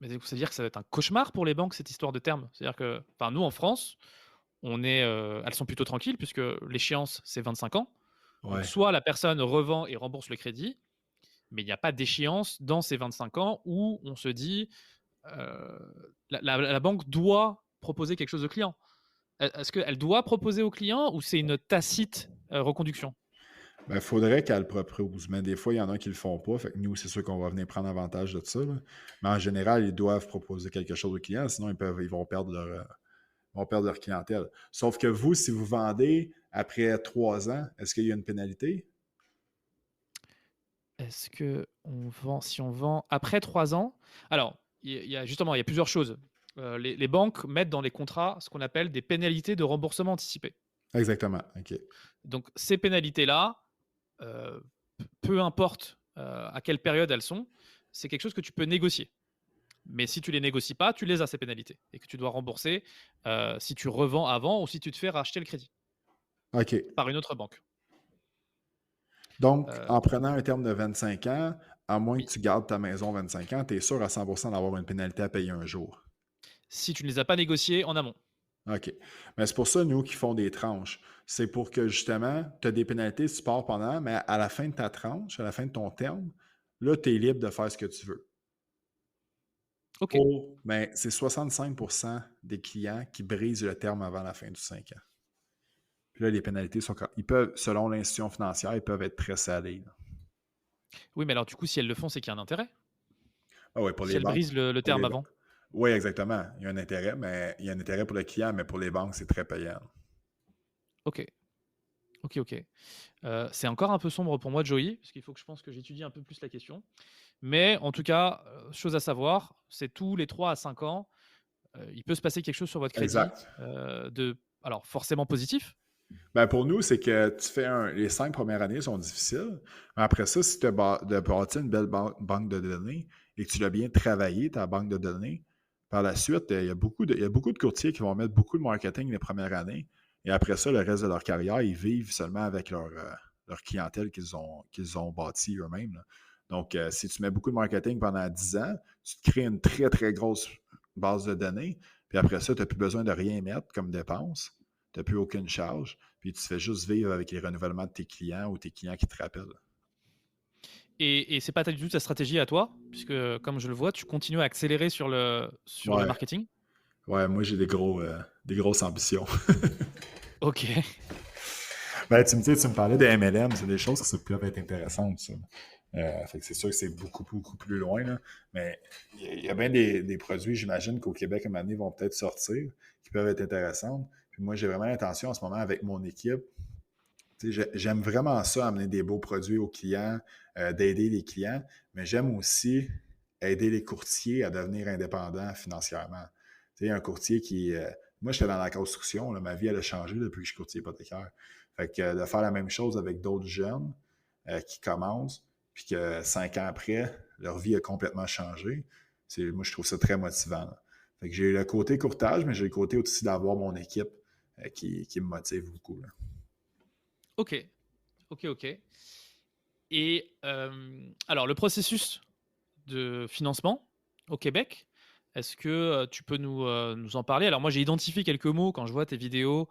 mais du coup, c'est-à-dire que ça va être un cauchemar pour les banques, cette histoire de terme? C'est-à-dire que, enfin, nous, en France, elles sont plutôt tranquilles puisque l'échéance, c'est 25 ans. Donc, Ouais. soit la personne revend et rembourse le crédit, mais il n'y a pas d'échéance dans ces 25 ans où on se dit, la banque doit proposer quelque chose au client. Est-ce qu'elle doit proposer au client ou c'est une tacite reconduction? Ben, il faudrait qu'elle le propose, mais des fois, il y en a qui ne le font pas. Fait que nous, c'est sûr qu'on va venir prendre avantage de ça, là. Mais en général, ils doivent proposer quelque chose aux clients, sinon ils vont perdre leur clientèle. Sauf que vous, si vous vendez après 3 ans, est-ce qu'il y a une pénalité? Est-ce que si on vend après 3 ans? Alors, il y a plusieurs choses. Les banques mettent dans les contrats ce qu'on appelle des pénalités de remboursement anticipé. Exactement. OK. Donc ces pénalités-là, heu, peu importe, à quelle période elles sont, c'est quelque chose que tu peux négocier. Mais si tu les négocies pas, tu les as ces pénalités et que tu dois rembourser, si tu revends avant ou si tu te fais racheter le crédit OK. par une autre banque. Donc, Heu, en prenant un terme de 25 ans, à moins que oui, tu gardes ta maison 25 ans, tu es sûr à 100% d'avoir une pénalité à payer un jour. si tu ne les as pas négociés en amont. OK. Mais c'est pour ça, nous, qui font des tranches. C'est pour que, justement, tu as des pénalités si tu pars pendant, mais à la fin de ta tranche, à la fin de ton terme, là, tu es libre de faire ce que tu veux. OK. Mais c'est 65% des clients qui brisent le terme avant la fin du 5 ans. Puis là, les pénalités sont, ils peuvent, selon l'institution financière, ils peuvent être très salés, là. Oui, mais alors du coup, si elles le font, c'est qu'il y a un intérêt? Ah oui, pour Si les elles banques. brisent le Pour terme les banques. avant? Oui, exactement. Il y a un intérêt, mais il y a un intérêt pour le client, mais pour les banques, c'est très payant. OK. OK, OK. C'est encore un peu sombre pour moi, Joey, parce qu'il faut que je pense que j'étudie un peu plus la question. Mais en tout cas, chose à savoir, c'est tous les 3 à 5 ans, il peut se passer quelque chose sur votre crédit, Exact. alors forcément positif, Ben pour nous, c'est que tu fais les 5 premières années sont difficiles, mais après ça, si tu as bâti une belle banque de données et que tu l'as bien travaillé, ta banque de données, par la suite, il y a beaucoup de courtiers qui vont mettre beaucoup de marketing les premières années et après ça, le reste de leur carrière, ils vivent seulement avec leur clientèle qu'ils ont bâtie eux-mêmes, là. Donc, si tu mets beaucoup de marketing pendant 10 ans, tu te crées une très, très grosse base de données, puis après ça, tu n'as plus besoin de rien mettre comme dépense, tu n'as plus aucune charge. Puis tu fais juste vivre avec les renouvellements de tes clients ou tes clients qui te rappellent. Et c'est pas du tout ta stratégie à toi, puisque comme je le vois, tu continues à accélérer sur le Ouais, marketing. ouais, moi j'ai des grosses ambitions. Ok. Ben, tu me parlais de MLM, c'est des choses qui peuvent être intéressantes, ça. Fait que c'est sûr que c'est beaucoup, beaucoup plus loin, là. Mais il y a bien des produits, j'imagine, qu'au Québec, à un moment donné, vont peut-être sortir, qui peuvent être intéressants. Puis moi, j'ai vraiment l'intention en ce moment avec mon équipe. J'aime vraiment ça, amener des beaux produits aux clients, d'aider les clients, mais j'aime aussi aider les courtiers à devenir indépendants financièrement. Un courtier moi, j'étais dans la construction, là, ma vie, elle a changé depuis que je suis courtier hypothécaire. Fait que de faire la même chose avec d'autres jeunes qui commencent, puis que 5 ans après, leur vie a complètement changé, moi, je trouve ça très motivant, là. Fait que j'ai le côté courtage, mais j'ai le côté aussi d'avoir mon équipe qui me motive beaucoup, là. Ok. Et alors, le processus de financement au Québec, est-ce que tu peux nous en parler? Alors moi, j'ai identifié quelques mots quand je vois tes vidéos.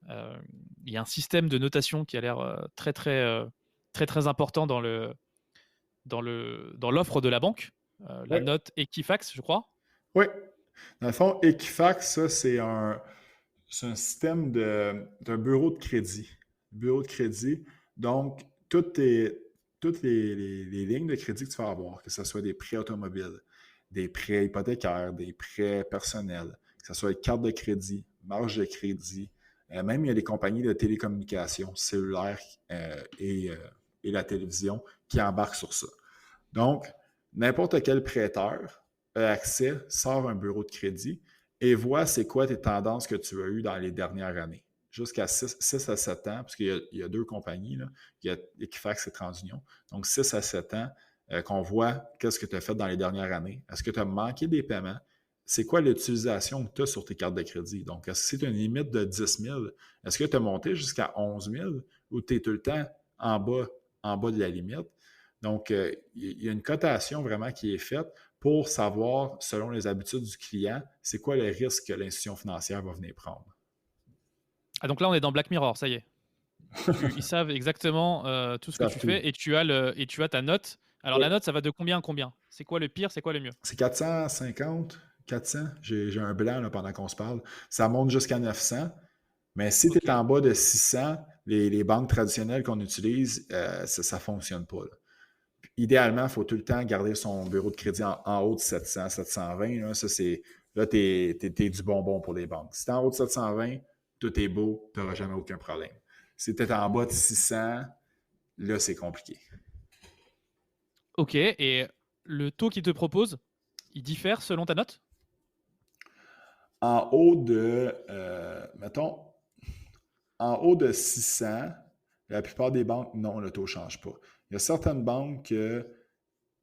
Il y a un système de notation qui a l'air très, très important dans l'offre de la banque. La Ouais. note Equifax, je crois. Oui. Dans le fond, Equifax, ça, c'est un système d'un bureau de crédit. Bureau de crédit. Donc, toutes les lignes de crédit que tu vas avoir, que ce soit des prêts automobiles, des prêts hypothécaires, des prêts personnels, que ce soit des cartes de crédit, marge de crédit, même il y a des compagnies de télécommunications, cellulaires et la télévision qui embarquent sur ça. Donc, n'importe quel prêteur a accès, sort un bureau de crédit et voit c'est quoi tes tendances que tu as eues dans les dernières années. Jusqu'à 6 à 7 ans, parce qu'il y a deux compagnies, là. Il y a Equifax et TransUnion. Donc, 6 à 7 ans, qu'on voit qu'est-ce que tu as fait dans les dernières années. Est-ce que tu as manqué des paiements? C'est quoi l'utilisation que tu as sur tes cartes de crédit? Donc, est-ce que c'est une limite de 10 000? Est-ce que tu as monté jusqu'à 11 000 ou tu es tout le temps en bas de la limite? Donc, il y a une cotation vraiment qui est faite pour savoir, selon les habitudes du client, c'est quoi le risque que l'institution financière va venir prendre. Ah, donc là, on est dans Black Mirror, ça y est. Ils savent exactement tout ce que tu fais et tu as ta note. Alors, Oui. la note, ça va de combien à combien? C'est quoi le pire, c'est quoi le mieux? C'est 450, 400. J'ai un blanc là, pendant qu'on se parle. Ça monte jusqu'à 900. Mais si tu es en bas de 600, les banques traditionnelles qu'on utilise, ça ne fonctionne pas, là. Idéalement, il faut tout le temps garder son bureau de crédit en haut de 700, 720. Là, tu es du bonbon pour les banques. Si tu es en haut de 720, tout est beau, tu n'auras jamais aucun problème. Si tu es en bas de 600, là, c'est compliqué. Ok, et le taux qu'ils te proposent, il diffère selon ta note? En haut de, mettons, en haut de 600, la plupart des banques, non, le taux ne change pas. Il y a certaines banques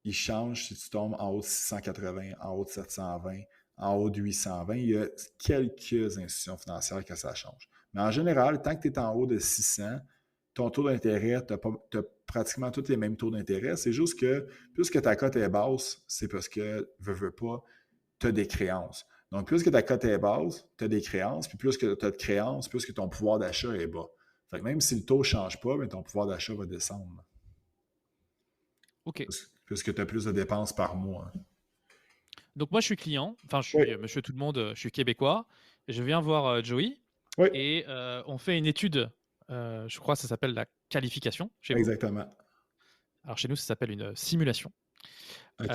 qui changent si tu tombes en haut de 680, en haut de 720, en haut de 820. Il y a quelques institutions financières que ça change. Mais en général, tant que tu es en haut de 600, ton taux d'intérêt, tu as pratiquement tous les mêmes taux d'intérêt. C'est juste que plus que ta cote est basse, c'est parce que, veux pas, tu as des créances. Donc, plus que ta cote est basse, tu as des créances, puis plus que tu as de créances, plus que ton pouvoir d'achat est bas. Fait que même si le taux ne change pas, mais ton pouvoir d'achat va descendre. Ok. Plus que tu as plus de dépenses par mois. Donc moi, je suis client, enfin, je suis monsieur tout le monde, je suis québécois. Je viens voir Joey et on fait une étude, je crois que ça s'appelle la qualification chez vous. Exactement. Alors chez nous, ça s'appelle une simulation. Okay.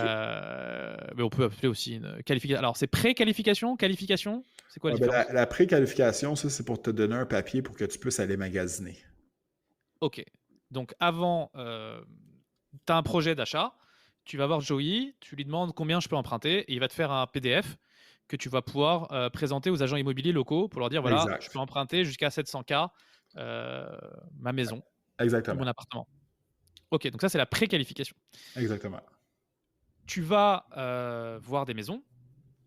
Mais on peut appeler aussi une qualification. Alors c'est pré-qualification, qualification? C'est quoi la différence? La pré-qualification, ça, c'est pour te donner un papier pour que tu puisses aller magasiner. Ok. Donc avant, tu as un projet d'achat, tu vas voir Joey, tu lui demandes combien je peux emprunter et il va te faire un PDF que tu vas pouvoir présenter aux agents immobiliers locaux pour leur dire voilà, Exact. je peux emprunter jusqu'à 700K ma maison ou Exactement. mon appartement. Ok, donc ça, c'est la préqualification. Exactement. Tu vas voir des maisons.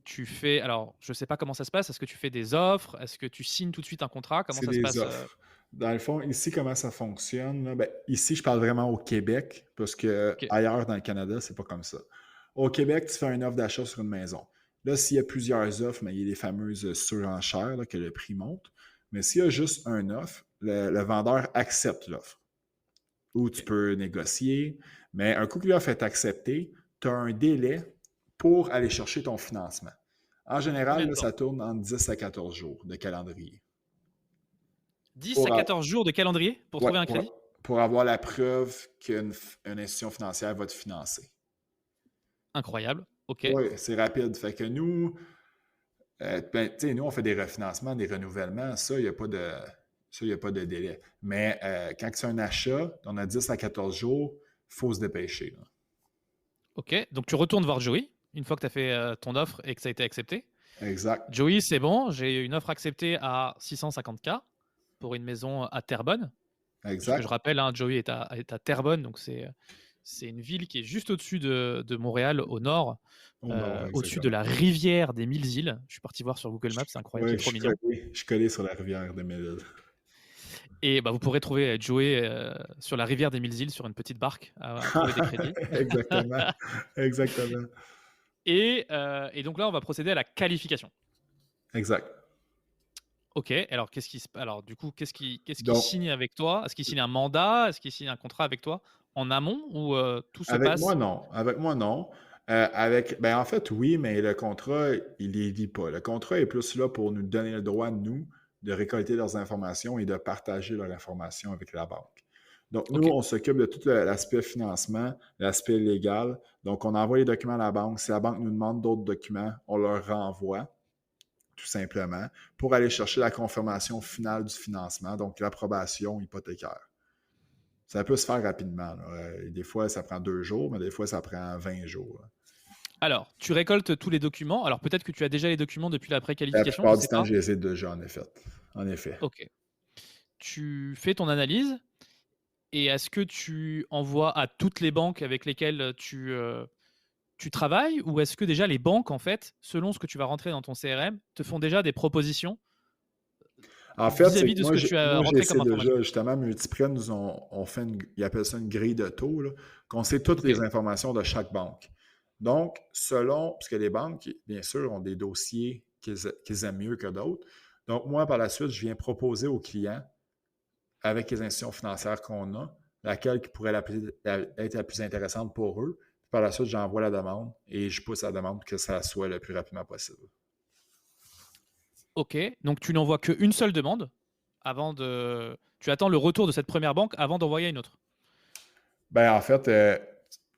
Tu fais, alors, je ne sais pas comment ça se passe. Est-ce que tu fais des offres? Est-ce que tu signes tout de suite un contrat? Comment C'est ça se des passe offres. Dans le fond, ici, comment ça fonctionne? Là? Ben, ici, je parle vraiment au Québec, parce que Ok, ailleurs dans le Canada, c'est pas comme ça. Au Québec, tu fais une offre d'achat sur une maison. Là, s'il y a plusieurs offres, mais il y a les fameuses surenchères, là, que le prix monte. Mais s'il y a juste une offre, le vendeur accepte l'offre. Ou tu ok. peux négocier. Mais un coup que l'offre est acceptée, tu as un délai pour aller chercher ton financement. En général, Combien de là, temps? ça tourne entre 10 à 14 jours de calendrier. 10 Pour, à 14 jours de calendrier pour ouais, trouver un crédit? pour avoir la preuve qu'une institution financière va te financer. Incroyable. Ok. Oui, c'est rapide. Fait que nous, nous, on fait des refinancements, des renouvellements. Ça, il n'y a pas de. Ça, il n'y a pas de délai. Mais quand c'est un achat, on a 10 à 14 jours, il faut se dépêcher. Là. Ok. Donc tu retournes voir Joey une fois que tu as fait ton offre et que ça a été accepté. Exact. Joey, c'est bon, j'ai une offre acceptée à 650K pour une maison à Terrebonne. Parce que je Exact. rappelle, hein, Joey est à Terrebonne, donc c'est une ville qui est juste au-dessus de Montréal, au nord, Au nord, au-dessus de exactement. la rivière des Mille Îles. Je suis parti voir sur Google Maps, c'est incroyable, c'est Oui, trop mignon. je suis collé sur la rivière de Mille. Et bah, vous pourrez trouver Joey sur la rivière des Mille Îles sur une petite barque à trouver des crédits. Exactement. Exactement. Et donc là, on va procéder à la qualification. Exact. Ok, alors alors du coup, qu'est-ce qui Donc, signe avec toi? Est-ce qu'il signe un mandat? Est-ce qu'il signe un contrat avec toi en amont ou tout se avec moi, passe? non. Avec moi, non. En fait, oui, mais le contrat, il les lit pas. Le contrat est plus là pour nous donner le droit, nous, de récolter leurs informations et de partager leurs informations avec la banque. Donc, nous, Ok, on s'occupe de tout l'aspect financement, l'aspect légal. Donc, on envoie les documents à la banque. Si la banque nous demande d'autres documents, on leur renvoie, tout simplement, pour aller chercher la confirmation finale du financement, donc l'approbation hypothécaire. Ça peut se faire rapidement. Là. Des fois, ça prend 2 jours, mais des fois, ça prend 20 jours. Là. alors tu récoltes tous les documents. Alors peut-être que tu as déjà les documents depuis la La préqualification, je plupart du sais temps, pas. je les ai déjà, en effet. En effet. Ok, tu fais ton analyse et est-ce que tu envoies à toutes les banques avec lesquelles tu travailles ou est-ce que déjà les banques, en fait, selon ce que tu vas rentrer dans ton CRM, te font déjà des propositions En fait, c'est vis-à-vis que de ce que tu as moi rentré comme j'essaie information? déjà, justement, Multiprêt nous on fait ils appellent ça une grille de taux, là, qu'on sait toutes Ok, les informations de chaque banque. Donc, parce que les banques, bien sûr, ont des dossiers qu'ils aiment mieux que d'autres. Donc, moi, par la suite, je viens proposer aux clients, avec les institutions financières qu'on a, laquelle qui pourrait être la plus intéressante pour eux. Puis par la suite, j'envoie la demande et je pousse la demande pour que ça soit le plus rapidement possible. ok. Donc tu n'envoies qu'une seule demande tu attends le retour de cette première banque avant d'envoyer une autre. En fait,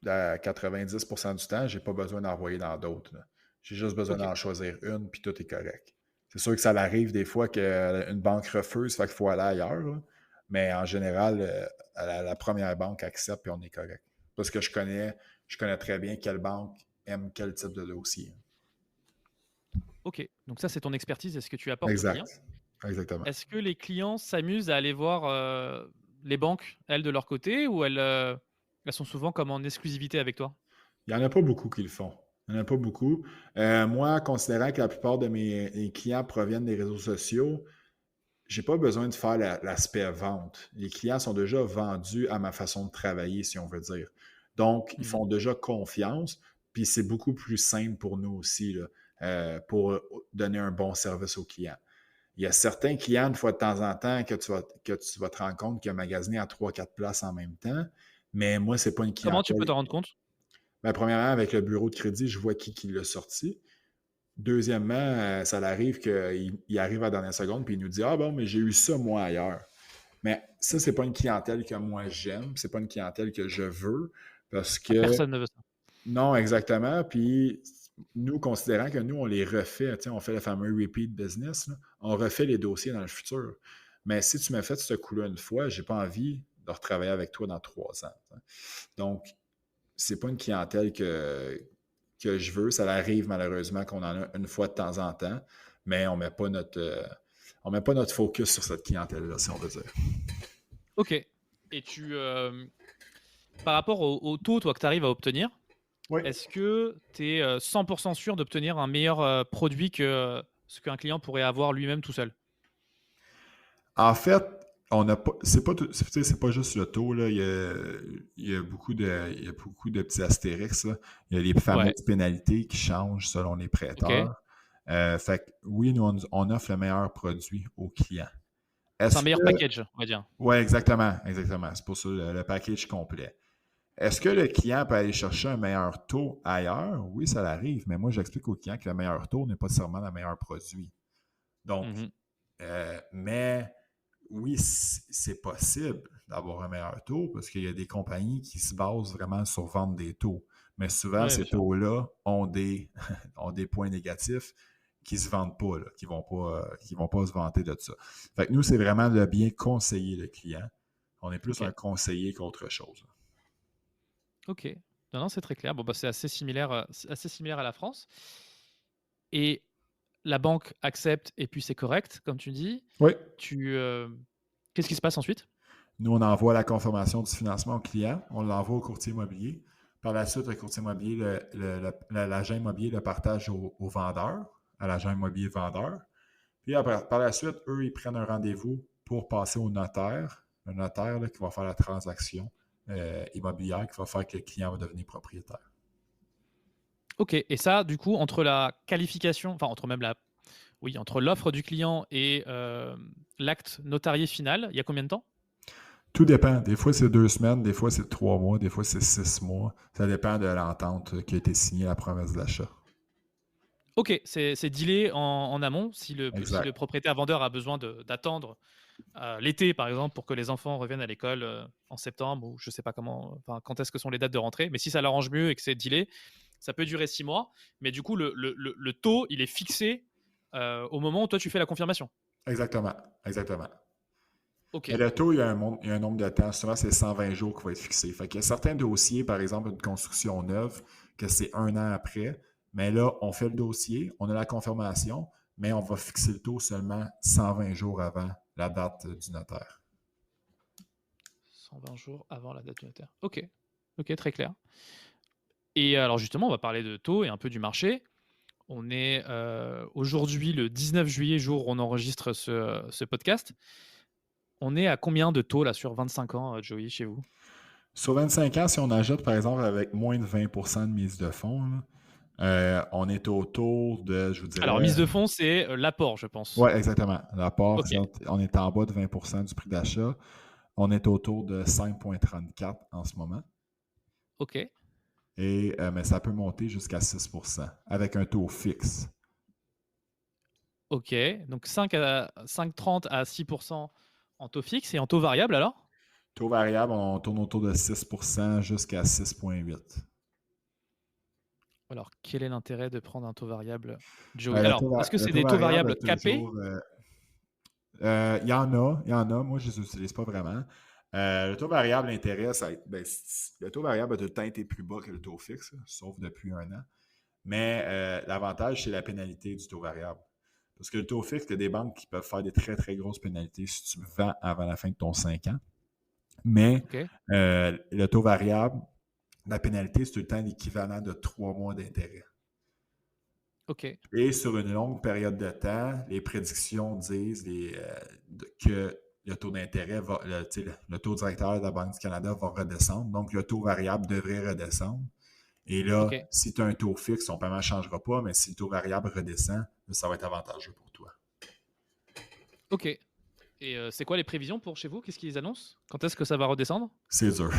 à 90% du temps, je n'ai pas besoin d'envoyer dans d'autres. Là. J'ai juste besoin Ok, d'en choisir une, puis tout est correct. C'est sûr que ça arrive des fois qu'une banque refuse, fait qu'il faut aller ailleurs. Là. Mais en général, la première banque accepte, puis on est correct. Parce que je connais très bien quelle banque aime quel type de dossier. ok. Donc ça, c'est ton expertise et ce que tu apportes aux clients. Exact. Exactement. Est-ce que les clients s'amusent à aller voir les banques, elles, de leur côté, ou elles sont souvent comme en exclusivité avec toi? Il n'y en a pas beaucoup qui le font. Il n'y en a pas beaucoup. Moi, considérant que la plupart de mes clients proviennent des réseaux sociaux, j'ai pas besoin de faire l'aspect vente. Les clients sont déjà vendus à ma façon de travailler, si on veut dire. Donc, ils Mhm. font déjà confiance, puis c'est beaucoup plus simple pour nous aussi, là, pour donner un bon service aux clients. Il y a certains clients, une fois de temps en temps, que tu vas te rendre compte qu'ils ont magasiné à 3-4 places en même temps, mais moi, c'est pas une Comment tu peux clientèle. t'en rendre compte? Premièrement, avec le bureau de crédit, je vois qui l'a sorti. Deuxièmement, ça arrive qu'il arrive à la dernière seconde puis il nous dit ah bon, mais j'ai eu ça moi ailleurs. Mais ça, c'est pas une clientèle que moi j'aime, c'est pas une clientèle que je veux parce Ah, que personne ne veut ça. non, exactement. Puis nous, considérant que nous, on les refait, on fait le fameux repeat business, là, on refait les dossiers dans le futur. Mais si tu m'as fait ce coup-là une fois, j'ai pas envie de retravailler avec toi dans 3 ans. Donc, c'est pas une clientèle que je veux. Ça arrive malheureusement qu'on en a une fois de temps en temps, mais on met pas on met pas notre focus sur cette clientèle-là, si on veut dire. Ok. Et par rapport au taux, toi, que tu arrives à obtenir, Oui. est-ce que tu es 100% sûr d'obtenir un meilleur produit que ce qu'un client pourrait avoir lui-même tout seul? En fait, on n'a pas. C'est pas, tu sais, c'est pas juste le taux, là. Il y a beaucoup de petits astérix, là. Il y a les Ouais. fameuses pénalités qui changent selon les Ok. prêteurs. Fait que oui, nous, on offre le meilleur produit aux clients. C'est Est-ce un meilleur que. package, on va dire. Oui, exactement. C'est pour ça le package complet. Est-ce que le client peut aller chercher un meilleur taux ailleurs? Oui, ça l'arrive, mais moi, j'explique au client que le meilleur taux n'est pas nécessairement le meilleur produit. Donc, Mhm. mais oui, c'est possible d'avoir un meilleur taux parce qu'il y a des compagnies qui se basent vraiment sur vendre des taux. Mais souvent, Ouais, ces bien sûr. taux-là ont des points négatifs qui ne se vendent pas, là, qui vont pas se vanter de ça. Fait que nous, c'est vraiment de bien conseiller le client. On est plus Ok. un conseiller qu'autre chose. Ok. Non, c'est très clair. Bon, bah, c'est assez similaire à la France. Et la banque accepte et puis c'est correct, comme tu dis. Oui. Qu'est-ce qui se passe ensuite? Nous, on envoie la confirmation du financement au client, on l'envoie au courtier immobilier. Par la suite, le courtier immobilier, l'agent immobilier le partage au vendeur, à l'agent immobilier vendeur. Puis par la suite, eux, ils prennent un rendez-vous pour passer au notaire, un notaire là, qui va faire la transaction immobilière, qui va faire que le client va devenir propriétaire. Ok. Et ça, du coup, entre la qualification, enfin, entre l'offre du client et l'acte notarié final, il y a combien de temps? Tout dépend. Des fois, c'est 2 semaines, des fois, c'est 3 mois, des fois, c'est 6 mois. Ça dépend de l'entente qui a été signée, la promesse d'achat. Ok, c'est dealé en amont. Si le Exact. propriétaire vendeur a besoin d'attendre l'été, par exemple, pour que les enfants reviennent à l'école en septembre, ou je sais pas quand est-ce que sont les dates de rentrée, mais si ça l'arrange mieux et que c'est dealé, ça peut durer 6 mois. Mais du coup, le taux, il est fixé au moment où toi, tu fais la confirmation. Exactement. Exactement. Ok. Mais le taux, il y a un nombre de temps. Souvent, c'est 120 jours qui va être fixé. Fait qu'il y a certains dossiers, par exemple, une construction neuve, que c'est 1 an après. Mais là, on fait le dossier, on a la confirmation, mais on va fixer le taux seulement 120 jours avant la date du notaire. 120 jours avant la date du notaire. Ok. Ok, très clair. Et alors justement, on va parler de taux et un peu du marché. On est aujourd'hui le 19 juillet, jour où on enregistre ce podcast. On est à combien de taux là sur 25 ans, Joey, chez vous? Sur 25 ans, si on ajoute, par exemple, avec moins de 20% de mise de fonds, là, on est autour de, je vous Alors, dirais. mise de fonds, c'est l'apport, je pense. Oui, exactement. L'apport, Ok. on est en bas de 20% du prix d'achat. On est autour de 5,34 en ce moment. Ok. Mais ça peut monter jusqu'à 6% avec un taux fixe. Ok. Donc 5,30 à 6% en taux fixe et en taux variable alors? Taux variable, on tourne autour de 6% jusqu'à 6,8. Alors, quel est l'intérêt de prendre un taux variable, Joey? Le Alors, taux, est-ce que le c'est taux des taux variable variables est capés? toujours. Il y en a. Moi, je ne les utilise pas vraiment. Le taux variable intéresse. Le taux variable a tout le temps été plus bas que le taux fixe, sauf depuis 1 an. Mais l'avantage, c'est la pénalité du taux variable. Parce que le taux fixe, il y a des banques qui peuvent faire des très, très grosses pénalités si tu vends avant la fin de ton 5 ans. Mais Ok. le taux variable, la pénalité, c'est tout le temps l'équivalent de 3 mois d'intérêt. Ok. Et sur une longue période de temps, les prédictions disent que le taux d'intérêt le taux directeur de la Banque du Canada va redescendre. Donc, le taux variable devrait redescendre. Et là, Ok. si tu as un taux fixe, ton paiement ne changera pas, mais si le taux variable redescend, ça va être avantageux pour toi. Ok. Et c'est quoi les prévisions pour chez vous? Qu'est-ce qu'ils annoncent? Quand est-ce que ça va redescendre? C'est dur.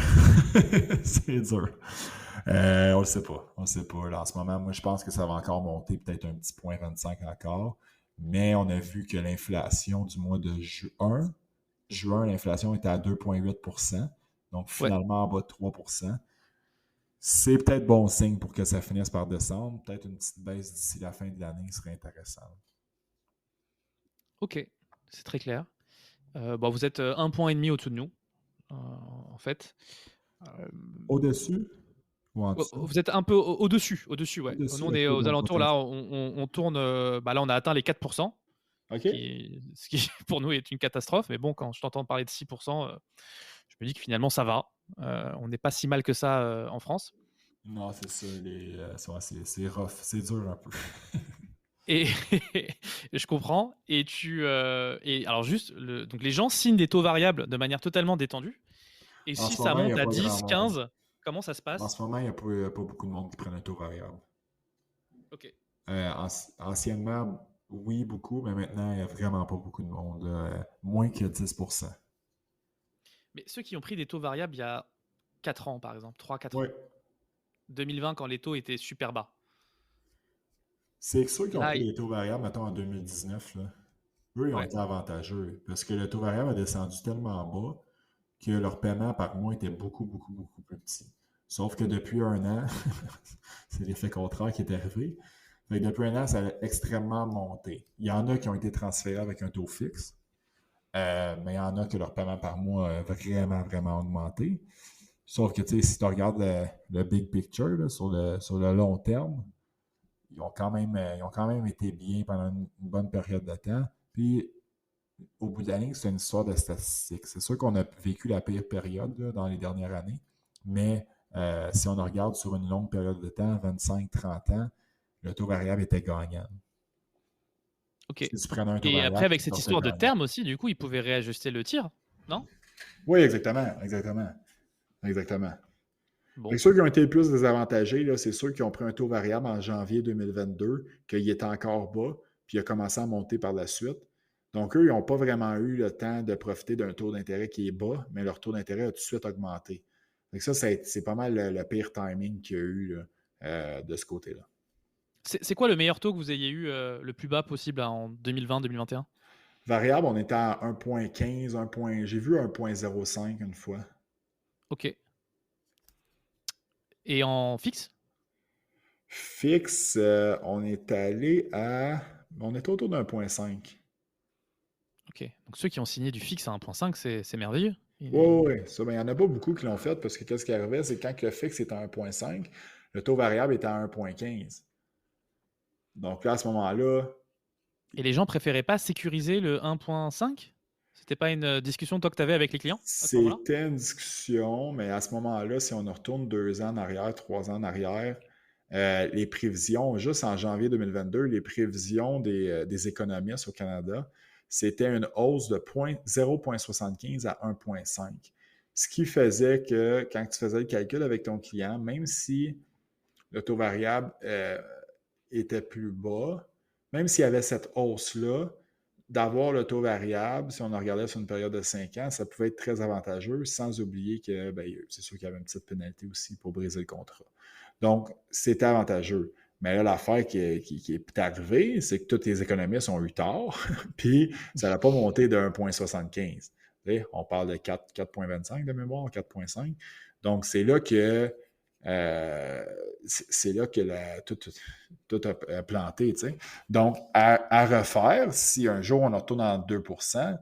C'est dur. On le sait pas. On le sait pas. Là, en ce moment, moi, je pense que ça va encore monter peut-être un petit point 25 encore. Mais on a vu que l'inflation du mois de juin, l'inflation était à 2,8%. Donc, Ouais. finalement, en bas de 3%. C'est peut-être bon signe pour que ça finisse par descendre. Peut-être une petite baisse d'ici la fin de l'année serait intéressante. Ok. C'est très clair. Bon, vous êtes 1,5 point au-dessous de nous, en fait. Au-dessus ou en dessous? Vous êtes un peu au-dessus, ouais. Au-dessus, Nous, on ok, est aux donc alentours, là, on tourne, là, on a atteint les 4%. OK. Ce qui pour nous est une catastrophe. Mais bon, quand je t'entends parler de 6%, je me dis que finalement ça va. On n'est pas si mal que ça en France. Non, c'est ça. C'est rough. C'est dur un peu. Et je comprends. Et alors juste, donc les gens signent des taux variables de manière totalement détendue. Et En si ce ça moment, il n'y monte a à pas grand 10, monde. 15, comment ça se En passe? ce moment, il n'y a pas beaucoup de monde qui prennent un taux variable. Ok. Anciennement, oui, beaucoup, mais maintenant, il n'y a vraiment pas beaucoup de monde. Moins que 10%. Mais ceux qui ont pris des taux variables il y a 4 ans, par exemple, 3-4 Oui. ans, 2020, quand les taux étaient super bas. C'est ceux qui ont Là, pris des taux variables, mettons en 2019, là, eux, ils ont ouais. été avantageux parce que le taux variable a descendu tellement bas que leur paiement par mois était beaucoup, beaucoup, beaucoup plus petit. Sauf que depuis un an, c'est l'effet contraire qui est arrivé. Fait que depuis un an, ça a extrêmement monté. Il y en a qui ont été transférés avec un taux fixe, mais il y en a que leur paiement par mois a vraiment, vraiment augmenté. Sauf que, tu sais, si tu regardes le big picture là, sur le long terme, ils ont quand même été bien pendant une bonne période de temps. Puis, au bout de la ligne, c'est une histoire de statistiques. C'est sûr qu'on a vécu la pire période là, dans les dernières années, mais si on regarde sur une longue période de temps, 25-30 ans, le taux variable était gagnant. Ok. Si tu prenais un taux Et après, variable, avec tu cette sortais histoire de gagnant. terme aussi, du coup, ils pouvaient réajuster le tir, non? Oui, exactement. Exactement. Exactement. Bon. Fait que ceux qui ont été le plus désavantagés, là, c'est ceux qui ont pris un taux variable en janvier 2022, qu'il était encore bas, puis il a commencé à monter par la suite. Donc, eux, ils n'ont pas vraiment eu le temps de profiter d'un taux d'intérêt qui est bas, mais leur taux d'intérêt a tout de suite augmenté. Fait que ça, c'est pas mal le pire timing qu'il y a eu là, de ce côté-là. C'est quoi le meilleur taux que vous ayez eu le plus bas possible en 2020-2021? Variable, on était à 1,15, j'ai vu 1,05 une fois. Ok. Et en fixe? Fixe, on est allé à. On était autour d'1,5. Ok. Donc ceux qui ont signé du fixe à 1,5, c'est merveilleux. Oui, ça, ben, il n'y en a pas beaucoup qui l'ont fait parce que qu'est-ce qui arrivait, c'est quand le fixe est à 1,5, le taux variable est à 1,15. Donc là, à ce moment-là, Et les gens préféraient pas sécuriser le 1,5? C'était pas une discussion toi que tu avais avec les clients à ce moment-là? c'était une discussion, mais à ce moment-là, si on retourne 2 ans en arrière, 3 ans en arrière, les prévisions, juste en janvier 2022, les prévisions des économistes au Canada, c'était une hausse de 0,75 à 1,5. Ce qui faisait que quand tu faisais le calcul avec ton client, même si le taux variable était plus bas, même s'il y avait cette hausse-là, d'avoir le taux variable, si on en regardait sur une période de 5 ans, ça pouvait être très avantageux, sans oublier que ben, c'est sûr qu'il y avait une petite pénalité aussi pour briser le contrat. Donc, c'était avantageux. Mais là, l'affaire qui est arrivée, c'est que tous les économistes ont eu tort, puis ça n'a pas monté de 1,75. On parle de 4,25 de mémoire, 4,5. Donc, c'est là que tout a planté. T'sais. Donc, à refaire, si un jour on retourne en 2%,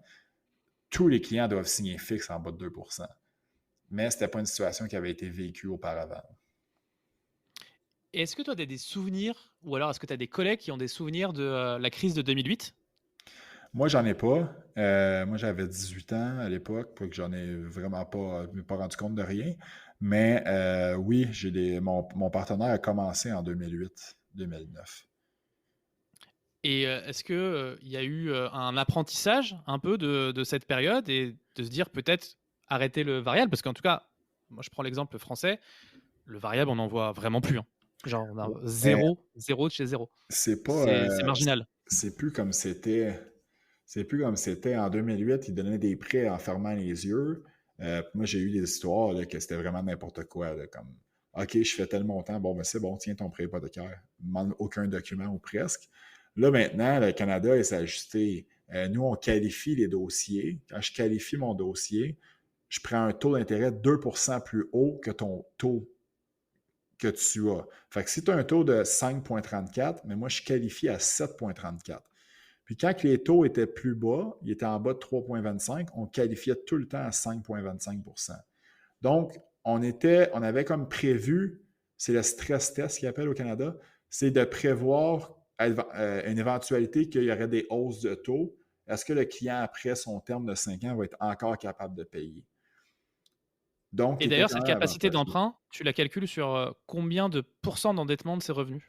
tous les clients doivent signer fixe en bas de 2%. Mais ce n'était pas une situation qui avait été vécue auparavant. Et est-ce que toi, tu as des souvenirs, ou alors est-ce que tu as des collègues qui ont des souvenirs de la crise de 2008? Moi, j'en ai pas. Moi, j'avais 18 ans à l'époque, donc j'en ai vraiment pas, je ne m'ai pas rendu compte de rien. Mais oui, mon partenaire a commencé en 2008-2009. Et est-ce qu'il y a eu un apprentissage un peu de cette période et de se dire peut-être arrêter le variable? Parce qu'en tout cas, moi je prends l'exemple français, le variable on n'en voit vraiment plus. Hein. Genre on a Mais zéro de chez zéro. c'est pas, C'est marginal. c'est plus comme c'était. C'est plus comme c'était en 2008, ils donnaient des prêts en fermant les yeux. Moi, j'ai eu des histoires là, que c'était vraiment n'importe quoi. Là, comme OK, je fais tel montant, bon, ben c'est bon, tiens ton prêt hypothécaire. Ne demande aucun document ou presque. Là, maintenant, le Canada s'est ajusté. Nous, on qualifie les dossiers. Quand je qualifie mon dossier, je prends un taux d'intérêt 2% plus haut que ton taux que tu as. Fait que si tu as un taux de 5,34, mais moi, je qualifie à 7,34. Puis quand les taux étaient plus bas, ils étaient en bas de 3,25, on qualifiait tout le temps à 5,25%. Donc, on avait comme prévu, c'est le stress test qu'ils appellent au Canada, c'est de prévoir une éventualité qu'il y aurait des hausses de taux, est-ce que le client, après son terme de 5 ans, va être encore capable de payer? Donc, Et il était d'ailleurs, quand cette même capacité avantageux. d'emprunt, tu la calcules sur combien de pourcents d'endettement de ses revenus?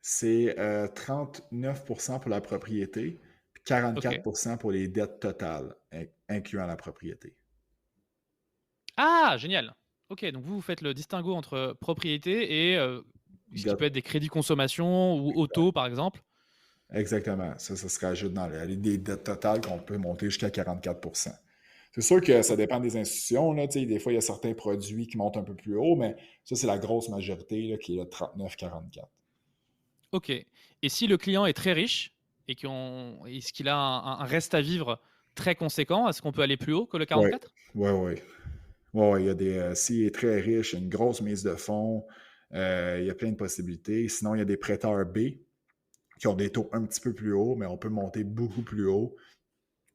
C'est 39% pour la propriété, puis Ok. 44% pour les dettes totales, incluant la propriété. Ah, génial. Ok, donc vous faites le distinguo entre propriété et ce qui peut Dettes- être des crédits consommation ou auto, par exemple. Exactement. Ça se rajoute dans les dettes totales qu'on peut monter jusqu'à 44%. C'est sûr que ça Ok. dépend des institutions. Là, des fois, il y a certains produits qui montent un peu plus haut, mais ça, c'est la grosse majorité là, qui est le 39-44. Ok. Et si le client est très riche et est-ce qu'il a un reste à vivre très conséquent, est-ce qu'on peut aller plus haut que le Oui, 44? oui, oui. Ouais, il y a s'il est très riche, il y a une grosse mise de fonds, il y a plein de possibilités. Sinon, il y a des prêteurs B qui ont des taux un petit peu plus hauts, mais on peut monter beaucoup plus haut.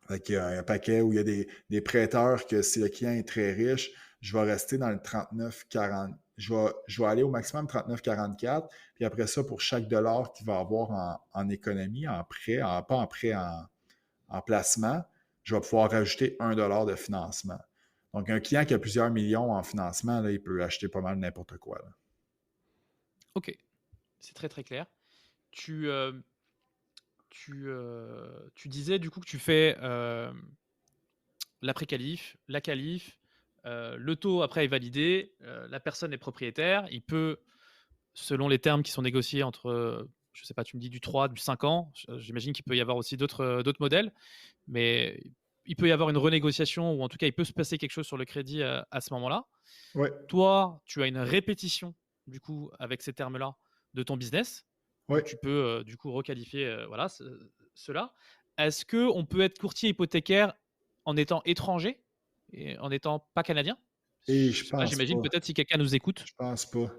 Fait qu'il y a un paquet où il y a des prêteurs que si le client est très riche, je vais rester dans le 39-40. Je vais aller au maximum 39-44. Puis après ça, pour chaque dollar qu'il va avoir en économie, en prêt, pas en prêt, en placement, je vais pouvoir rajouter 1 dollar de financement. Donc, un client qui a plusieurs millions en financement, là, il peut acheter pas mal n'importe quoi, là. Ok, c'est très très clair. Tu, tu disais du coup que tu fais l'après-qualif, la qualif, le taux après est validé, la personne est propriétaire, il peut, selon les termes qui sont négociés entre, je sais pas, tu me dis du 3, du 5 ans, j'imagine qu'il peut y avoir aussi d'autres modèles, mais il peut y avoir une renégociation ou en tout cas il peut se passer quelque chose sur le crédit à ce moment-là. Oui, Toi, tu as une répétition du coup avec ces termes-là de ton business, oui. donc tu peux du coup requalifier voilà, cela. Est-ce qu'on peut être courtier hypothécaire en étant étranger et en n'étant pas canadien? Et Je je sais pas, pense j'imagine pas. peut-être si quelqu'un nous écoute. Je pense pas.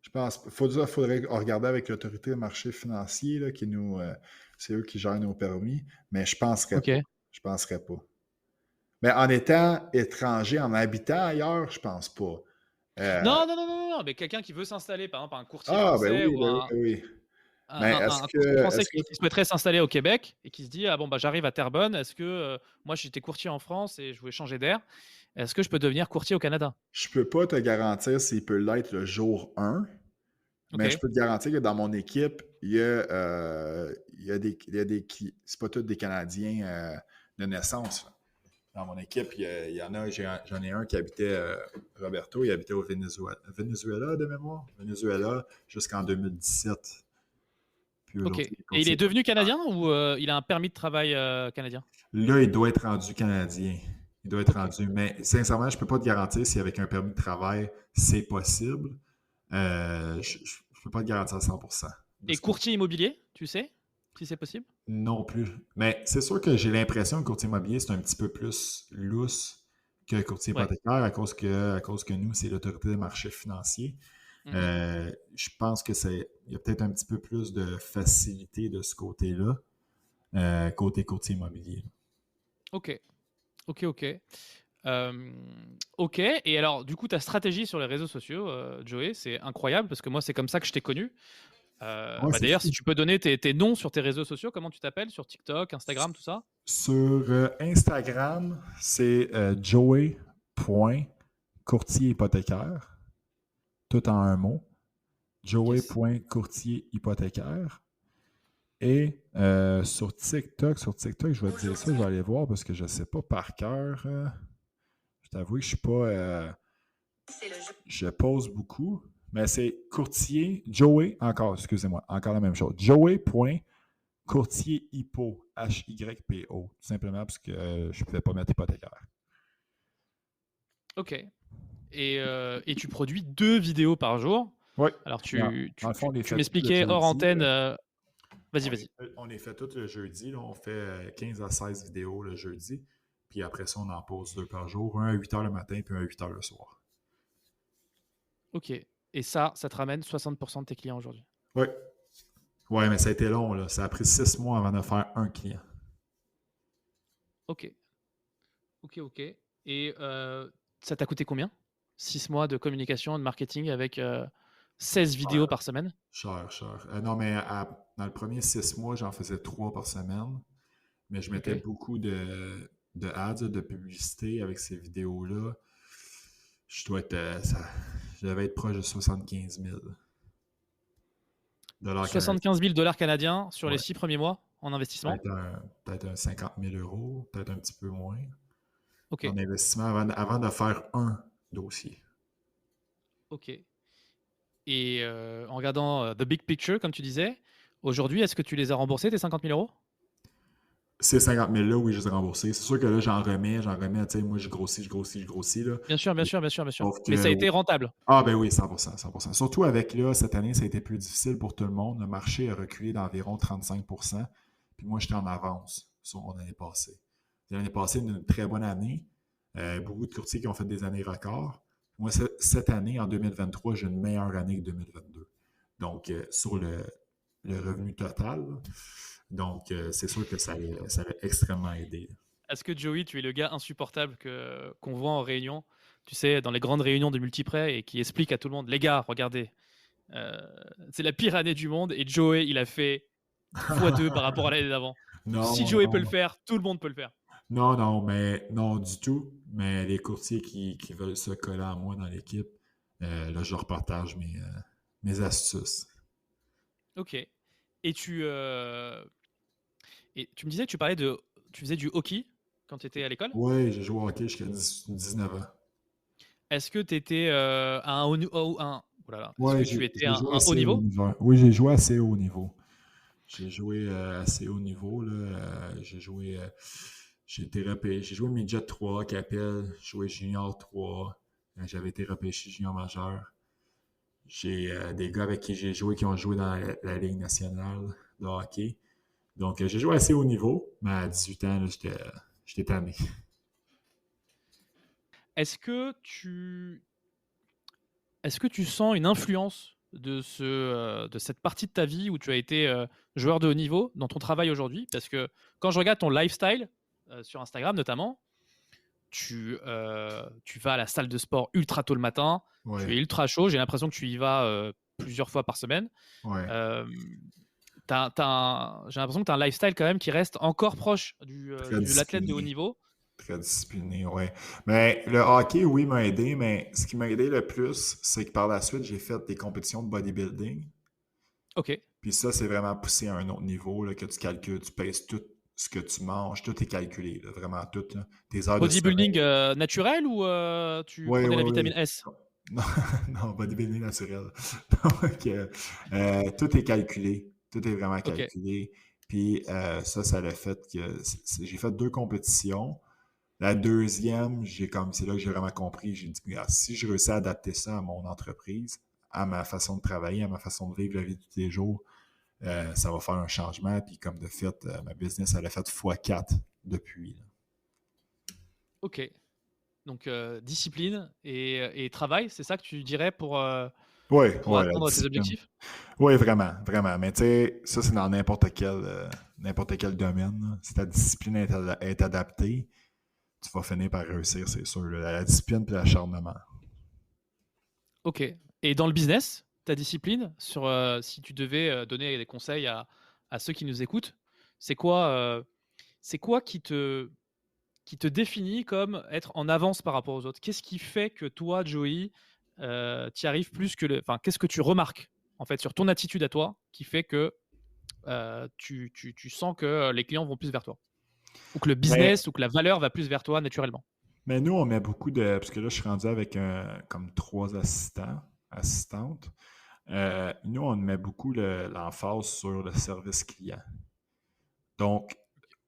Je pense pas. Faudrait regarder avec l'autorité des marchés financiers, là, c'est eux qui gèrent nos permis, mais je penserais Ok. pas. Je penserais pas. Mais en étant étranger, en habitant ailleurs, je pense pas. Euh, Non, non, non, non, non, mais quelqu'un qui veut s'installer, par exemple, un courtier ben français oui, ou ben oui, ben oui. Mais un courtier français est-ce qui que souhaiterait s'installer au Québec et qui se dit: «Ah bon, bah, j'arrive à Terrebonne, est-ce que, moi j'étais courtier en France et je voulais changer d'air, est-ce que je peux devenir courtier au Canada?» je peux pas te garantir s'il peut l'être le jour 1, mais je OK, peux te garantir que dans mon équipe, il y a c'est pas tous des Canadiens de naissance, là. Dans mon équipe, il y en a, j'en ai un qui habitait, Roberto, il habitait au Venezuela de mémoire. Venezuela jusqu'en 2017. Puis OK, aujourd'hui, et il est devenu canadien ou, il a un permis de travail, canadien? là, il doit être rendu canadien. Il doit être OK. rendu. Mais sincèrement, je ne peux pas te garantir si avec un permis de travail, c'est possible. Je ne peux pas te garantir à 100%. Et Parce que courtier immobilier, tu sais si c'est possible? non plus. Mais c'est sûr que j'ai l'impression que le courtier immobilier, c'est un petit peu plus lousse que le courtier Ouais. hypothécaire à cause que nous, c'est l'autorité des marchés financiers. Mmh. Je pense que il y a peut-être un petit peu plus de facilité de ce côté-là, côté courtier immobilier. OK. OK, OK. OK, et alors du coup ta stratégie sur les réseaux sociaux, Joey, c'est incroyable parce que moi c'est comme ça que je t'ai connu. Ouais, Bah, c'est d'ailleurs si fou. tu peux donner tes noms sur tes réseaux sociaux, comment tu t'appelles sur TikTok, Instagram, tout ça? Sur Instagram, c'est joey.courtier hypothécaire, tout en un mot. Yes. Joey.courtier hypothécaire. Et sur TikTok, je vais te dire ça, je vais aller voir parce que je ne sais pas par cœur. Je t'avoue que je suis pas. Je pose beaucoup, mais c'est courtier, Joey, encore, excusez-moi, encore la même chose. Joey.courtier hypo, Hypo, tout simplement parce que je ne pouvais pas mettre hypothécaire. OK, et tu produis 2 vidéos par jour. Oui. Alors Dans, tu dans tu le fond, tu on les tu fait tous le m'expliquais hors jeudi, antenne, là. vas-y, vas-y. On les fait tous le jeudi, là. On fait 15 à 16 vidéos le jeudi. Puis après ça, on en pose 2 par jour. Un à 8 h le matin, puis un à 8 h le soir. OK, et ça te ramène 60 de tes clients aujourd'hui? Oui. Ouais, mais ça a été long, là. Ça a pris 6 mois avant de faire un client. OK. OK, OK, et ça t'a coûté combien? 6 mois de communication, de marketing avec, 16 vidéos par semaine? Cher, cher. Non, mais dans le premier 6 mois, j'en faisais 3 par semaine. Mais je mettais OK. beaucoup de ads, de publicité avec ces vidéos-là. Je devais être proche de 75 000 dollars canadiens. 75 000 $ canadiens sur les Ouais. 6 premiers mois en investissement? Peut-être un 50 000 euros, peut-être un petit peu moins. OK. En investissement avant de faire un dossier. OK. Et en regardant the big picture, comme tu disais, aujourd'hui, est-ce que tu les as remboursés, tes 50 000 €? Ces 50 000 là, oui, je les ai remboursés. C'est sûr que là, j'en remets, tu sais, moi, je grossis, là. Bien sûr, bien sûr, bien sûr, bien sûr. Sauf Mais ça a que, été rentable. ah ben oui, 100%, 100%. Surtout avec, là, cette année, ça a été plus difficile pour tout le monde. Le marché a reculé d'environ 35%. Puis moi, j'étais en avance sur mon année passée. L'année passée, une très bonne année. Beaucoup de courtiers qui ont fait des années records. Moi, cette année, en 2023, j'ai une meilleure année que 2022. Donc, sur le revenu total. Donc, c'est sûr que ça l'a extrêmement aidé. Est-ce que Joey, tu es le gars insupportable qu'on voit en réunion, tu sais, dans les grandes réunions de multiprêt et qui explique à tout le monde, les gars, regardez, c'est la pire année du monde et Joey, il a fait x2 par rapport à l'année d'avant. Si Non, Joey peut le non. faire, tout le monde peut le faire. Non, mais non du tout. Mais les courtiers qui veulent se coller à moi dans l'équipe, là, je leur partage mes astuces. Ok. Et tu me disais que tu faisais du hockey quand tu étais à l'école. Oui, j'ai joué au hockey jusqu'à 19 ans. Est-ce que tu étais à un haut niveau? Est-ce que Oui, tu étais j'ai à joué un haut assez haut niveau? niveau. Oui, j'ai joué assez haut niveau. J'ai joué assez haut niveau. Là. J'ai été repêché. J'ai joué midget 3, Capel. J'ai joué junior 3. J'avais été repêché junior majeur. J'ai des gars avec qui j'ai joué qui ont joué dans la Ligue nationale de hockey. Donc, j'ai joué assez haut niveau, mais à 18 ans, là, j'étais tanné. Est-ce que tu sens une influence de cette partie de ta vie où tu as été joueur de haut niveau dans ton travail aujourd'hui? Parce que quand je regarde ton lifestyle, sur Instagram notamment, tu vas à la salle de sport ultra tôt le matin, tu es Ouais, ultra chaud, j'ai l'impression que tu y vas plusieurs fois par semaine. ouais. Euh, j'ai l'impression que tu as un lifestyle quand même qui reste encore proche Très de l'athlète de haut discipliné. niveau. Très discipliné, ouais. Mais le hockey, oui, m'a aidé, mais ce qui m'a aidé le plus, c'est que par la suite, j'ai fait des compétitions de bodybuilding. Ok. Puis ça, c'est vraiment poussé à un autre niveau, là, que tu calcules, tu pèses tout ce que tu manges, tout est calculé, là, vraiment tout. Là. Tes heures de Bodybuilding sommeil. naturel ou tu Oui, prenais la oui, vitamine oui. S? Non, non, bodybuilding naturel. Donc, tout est calculé. Tout est vraiment Ok. calculé. Puis ça l'a fait que j'ai fait 2 compétitions. La deuxième, c'est là que j'ai vraiment compris. J'ai dit, regarde, si je réussis à adapter ça à mon entreprise, à ma façon de travailler, à ma façon de vivre la vie de tous les jours, ça va faire un changement. Puis comme de fait, ma business, elle a fait x4 depuis. Là. Ok. Donc discipline et travail, c'est ça que tu dirais Oui, pour ouais, la atteindre tes discipline. objectifs? Oui, vraiment, vraiment. Mais tu sais, ça, c'est dans n'importe quel domaine. Là. Si ta discipline est adaptée, tu vas finir par réussir, c'est sûr. Là. La discipline et l'acharnement. Ok. Et dans le business, ta discipline, si tu devais donner des conseils à ceux qui nous écoutent, c'est quoi qui te définit comme être en avance par rapport aux autres? Qu'est-ce qui fait que toi, Joey, tu y arrives plus que Enfin, qu'est-ce que tu remarques en fait sur ton attitude à toi qui fait que tu sens que les clients vont plus vers toi? Ou que le Mais, business ou que la valeur va plus vers toi naturellement? mais nous, on met beaucoup de. Parce que là, je suis rendu avec comme 3 assistantes. Nous, on met beaucoup l'emphase sur le service client. Donc,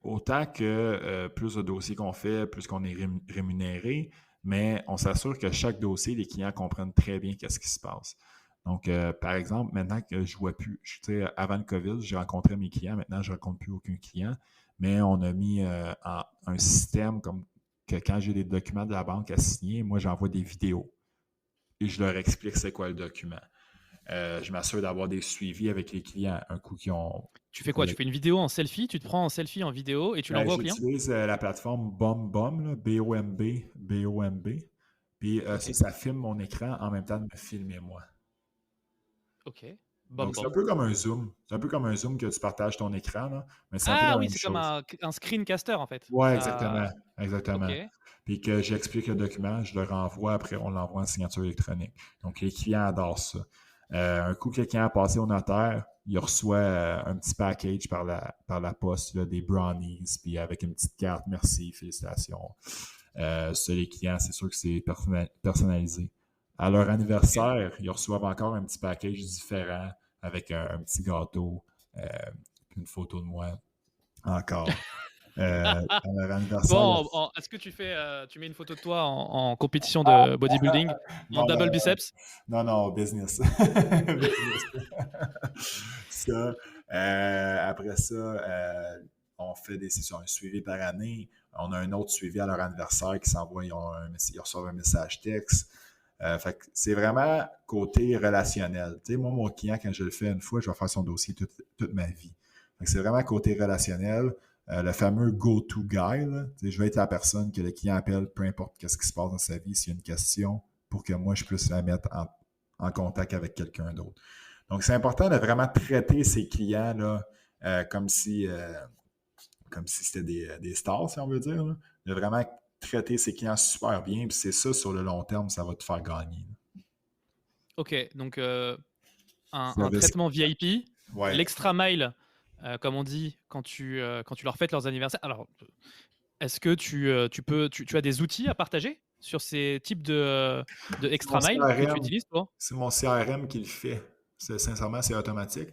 autant que plus de dossiers qu'on fait, plus qu'on est rémunéré, mais on s'assure que chaque dossier, les clients comprennent très bien qu'est-ce qui se passe. Donc, par exemple, maintenant que je ne vois plus, avant le COVID, j'ai rencontré mes clients, maintenant je ne rencontre plus aucun client, mais on a mis un système comme que quand j'ai des documents de la banque à signer, moi j'envoie des vidéos et je leur explique c'est quoi le document. Je m'assure d'avoir des suivis avec les clients un coup qui ont. Tu fais quoi? Tu fais une vidéo en selfie, tu te prends en selfie en vidéo et tu l'envoies au client? J'utilise la plateforme BombBomb, là, B-O-M-B. Puis Ok. ça filme mon écran en même temps de me filmer moi. Ok. Donc, c'est un Bumble. peu comme un Zoom. C'est un peu comme un Zoom que tu partages ton écran, là, mais c'est un peu Ah la oui, même c'est comme chose. un screencaster en fait. Ouais, exactement. Ça. Ok. Exactement. Puis que j'explique le document, je le renvoie, après on l'envoie en signature électronique. Donc, les clients adorent ça. Un coup que le client a passé au notaire, il reçoit un petit package par la poste, là, des brownies, puis avec une petite carte, merci, félicitations. Ça, les clients, c'est sûr que c'est personnalisé. À leur Ok. anniversaire, ils reçoivent encore un petit package différent avec un petit gâteau, puis une photo de moi encore. À leur anniversaire, Bon, est-ce que tu mets une photo de toi en compétition de bodybuilding en non, non, double biceps? non, non, business. Business. Ça, après ça, on fait des sessions, un suivi par année. On a un autre suivi à leur anniversaire qui s'envoie, ils reçoivent un message texte. Fait que c'est vraiment côté relationnel. Tu sais, moi, mon client, quand je le fais une fois, je vais faire son dossier toute ma vie. Fait que c'est vraiment côté relationnel. Le fameux go-to guy, là. Tu sais, je vais être la personne que le client appelle, peu importe ce qui se passe dans sa vie, s'il y a une question, pour que moi, je puisse la mettre en contact avec quelqu'un d'autre. Donc, c'est important de vraiment traiter ses clients là, comme si c'était des stars, si on veut dire. Là. De vraiment traiter ses clients super bien. Puis c'est ça, sur le long terme, ça va te faire gagner. Ok, donc un Service. traitement VIP, Ouais. l'extra mile, comme on dit, quand tu leur fêtes leurs anniversaires. Alors, est-ce que tu as des outils à partager sur ces types de C'est mon extra mile que tu CRM. utilises, toi? C'est mon CRM qui le fait. Sincèrement, c'est automatique.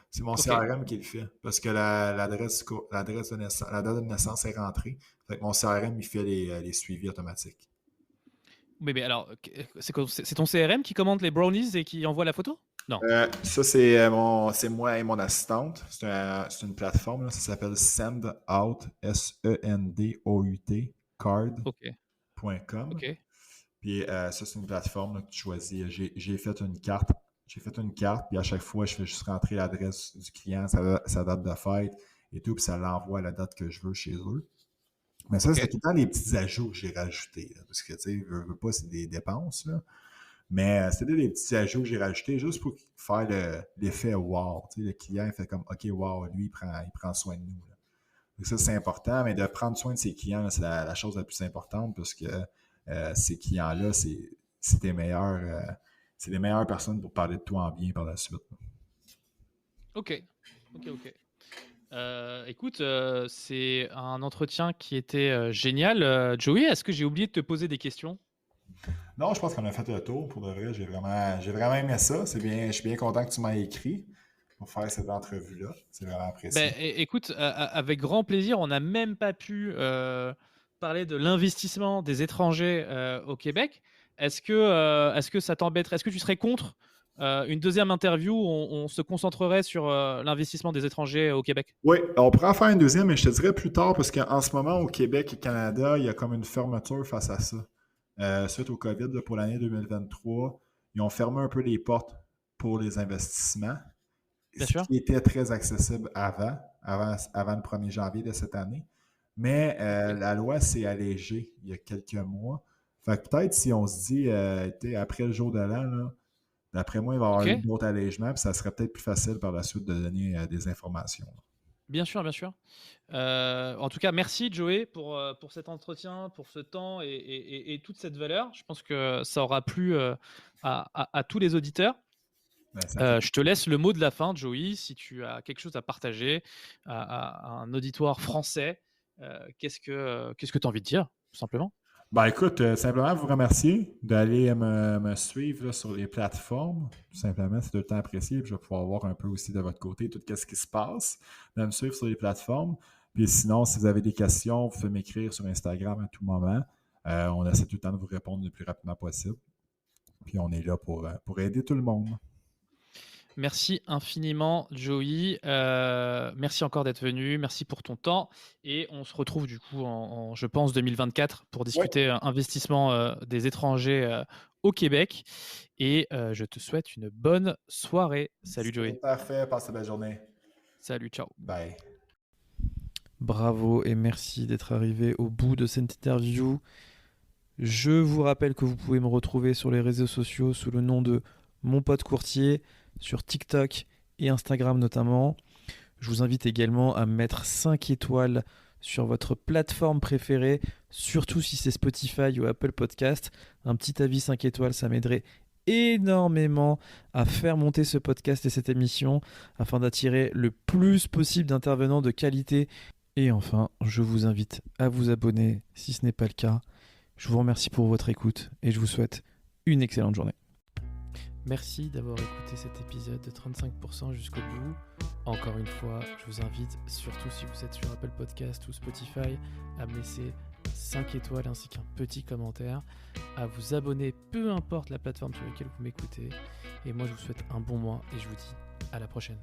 C'est mon Ok. CRM qui le fait. Parce que l'adresse de naissance, la date de naissance est rentrée. Fait que mon CRM, il fait les suivis automatiques. Mais alors, c'est ton CRM qui commande les brownies et qui envoie la photo? Non. Ça, c'est moi et mon assistante. C'est une plateforme, là, ça s'appelle Sendout, Sendout, Ok. card.com. Ok. Puis ça, c'est une plateforme là, que tu choisis. J'ai fait une carte. J'ai fait une carte, puis à chaque fois, je fais juste rentrer l'adresse du client, sa date de fête et tout, puis ça l'envoie à la date que je veux chez eux. Mais ça, Ok. c'est tout le temps des petits ajouts que j'ai rajoutés. Là, parce que, tu sais, veux pas, c'est des dépenses. Là. Mais c'était des petits ajouts que j'ai rajoutés juste pour faire l'effet wow. Tu sais, le client il fait comme OK, wow, lui, il prend soin de nous. Là. Donc ça, c'est important, mais de prendre soin de ses clients, là, c'est la chose la plus importante parce que ces clients-là, c'est c'est les meilleures personnes pour parler de toi en bien par la suite. Ok. Ok. Écoute, c'est un entretien qui était génial. Joey, est-ce que j'ai oublié de te poser des questions? Non, je pense qu'on a fait le tour. Pour de vrai, j'ai vraiment aimé ça. Je suis bien content que tu m'aies écrit pour faire cette entrevue-là. C'est vraiment apprécié. Ben, écoute, avec grand plaisir, on n'a même pas pu parler de l'investissement des étrangers au Québec. Est-ce que ça t'embêterait? Est-ce que tu serais contre une deuxième interview où on se concentrerait sur l'investissement des étrangers au Québec? Oui, on pourrait en faire une deuxième, mais je te dirais plus tard, parce qu'en ce moment, au Québec et Canada, il y a comme une fermeture face à ça. Suite au COVID, là, pour l'année 2023, ils ont fermé un peu les portes pour les investissements, Bien ce sûr. qui était très accessible avant le 1er janvier de cette année. Mais Ok. la loi s'est allégée il y a quelques mois. Fait que peut-être si on se dit, après le jour de l'an, là, d'après moi, il va y avoir eu Ok. d'autres allègements, puis ça serait peut-être plus facile par la suite de donner des informations. Là. Bien sûr, bien sûr. En tout cas, merci Joey pour cet entretien, pour ce temps et toute cette valeur. Je pense que ça aura plu à tous les auditeurs. Ben, ça fait Je te laisse le mot de la fin, Joey, si tu as quelque chose à partager à un auditoire français. Qu'est-ce que tu as envie de dire, tout simplement? Ben écoute, simplement vous remercier d'aller me suivre là, sur les plateformes. Tout simplement, c'est tout le temps apprécié. Puis je vais pouvoir voir un peu aussi de votre côté tout ce qui se passe. De me suivre sur les plateformes. Puis sinon, si vous avez des questions, vous pouvez m'écrire sur Instagram à tout moment. On essaie tout le temps de vous répondre le plus rapidement possible. Puis on est là pour aider tout le monde. Merci infiniment, Joey. Merci encore d'être venu. Merci pour ton temps. Et on se retrouve du coup je pense, 2024 pour Oui, discuter investissement des étrangers au Québec. Et je te souhaite une bonne soirée. Salut, c'est Joey. parfait. Passez une belle journée. Salut, ciao. Bye. Bravo et merci d'être arrivé au bout de cette interview. Je vous rappelle que vous pouvez me retrouver sur les réseaux sociaux sous le nom de Mon Pote Courtier sur TikTok et Instagram notamment. Je vous invite également à mettre 5 étoiles sur votre plateforme préférée, surtout si c'est Spotify ou Apple Podcast. Un petit avis 5 étoiles, ça m'aiderait énormément à faire monter ce podcast et cette émission afin d'attirer le plus possible d'intervenants de qualité. Et enfin, je vous invite à vous abonner si ce n'est pas le cas. Je vous remercie pour votre écoute et je vous souhaite une excellente journée. Merci d'avoir écouté cet épisode de 35% jusqu'au bout. Encore une fois, je vous invite, surtout si vous êtes sur Apple Podcast ou Spotify, à me laisser 5 étoiles ainsi qu'un petit commentaire, à vous abonner, peu importe la plateforme sur laquelle vous m'écoutez. Et moi, je vous souhaite un bon mois et je vous dis à la prochaine.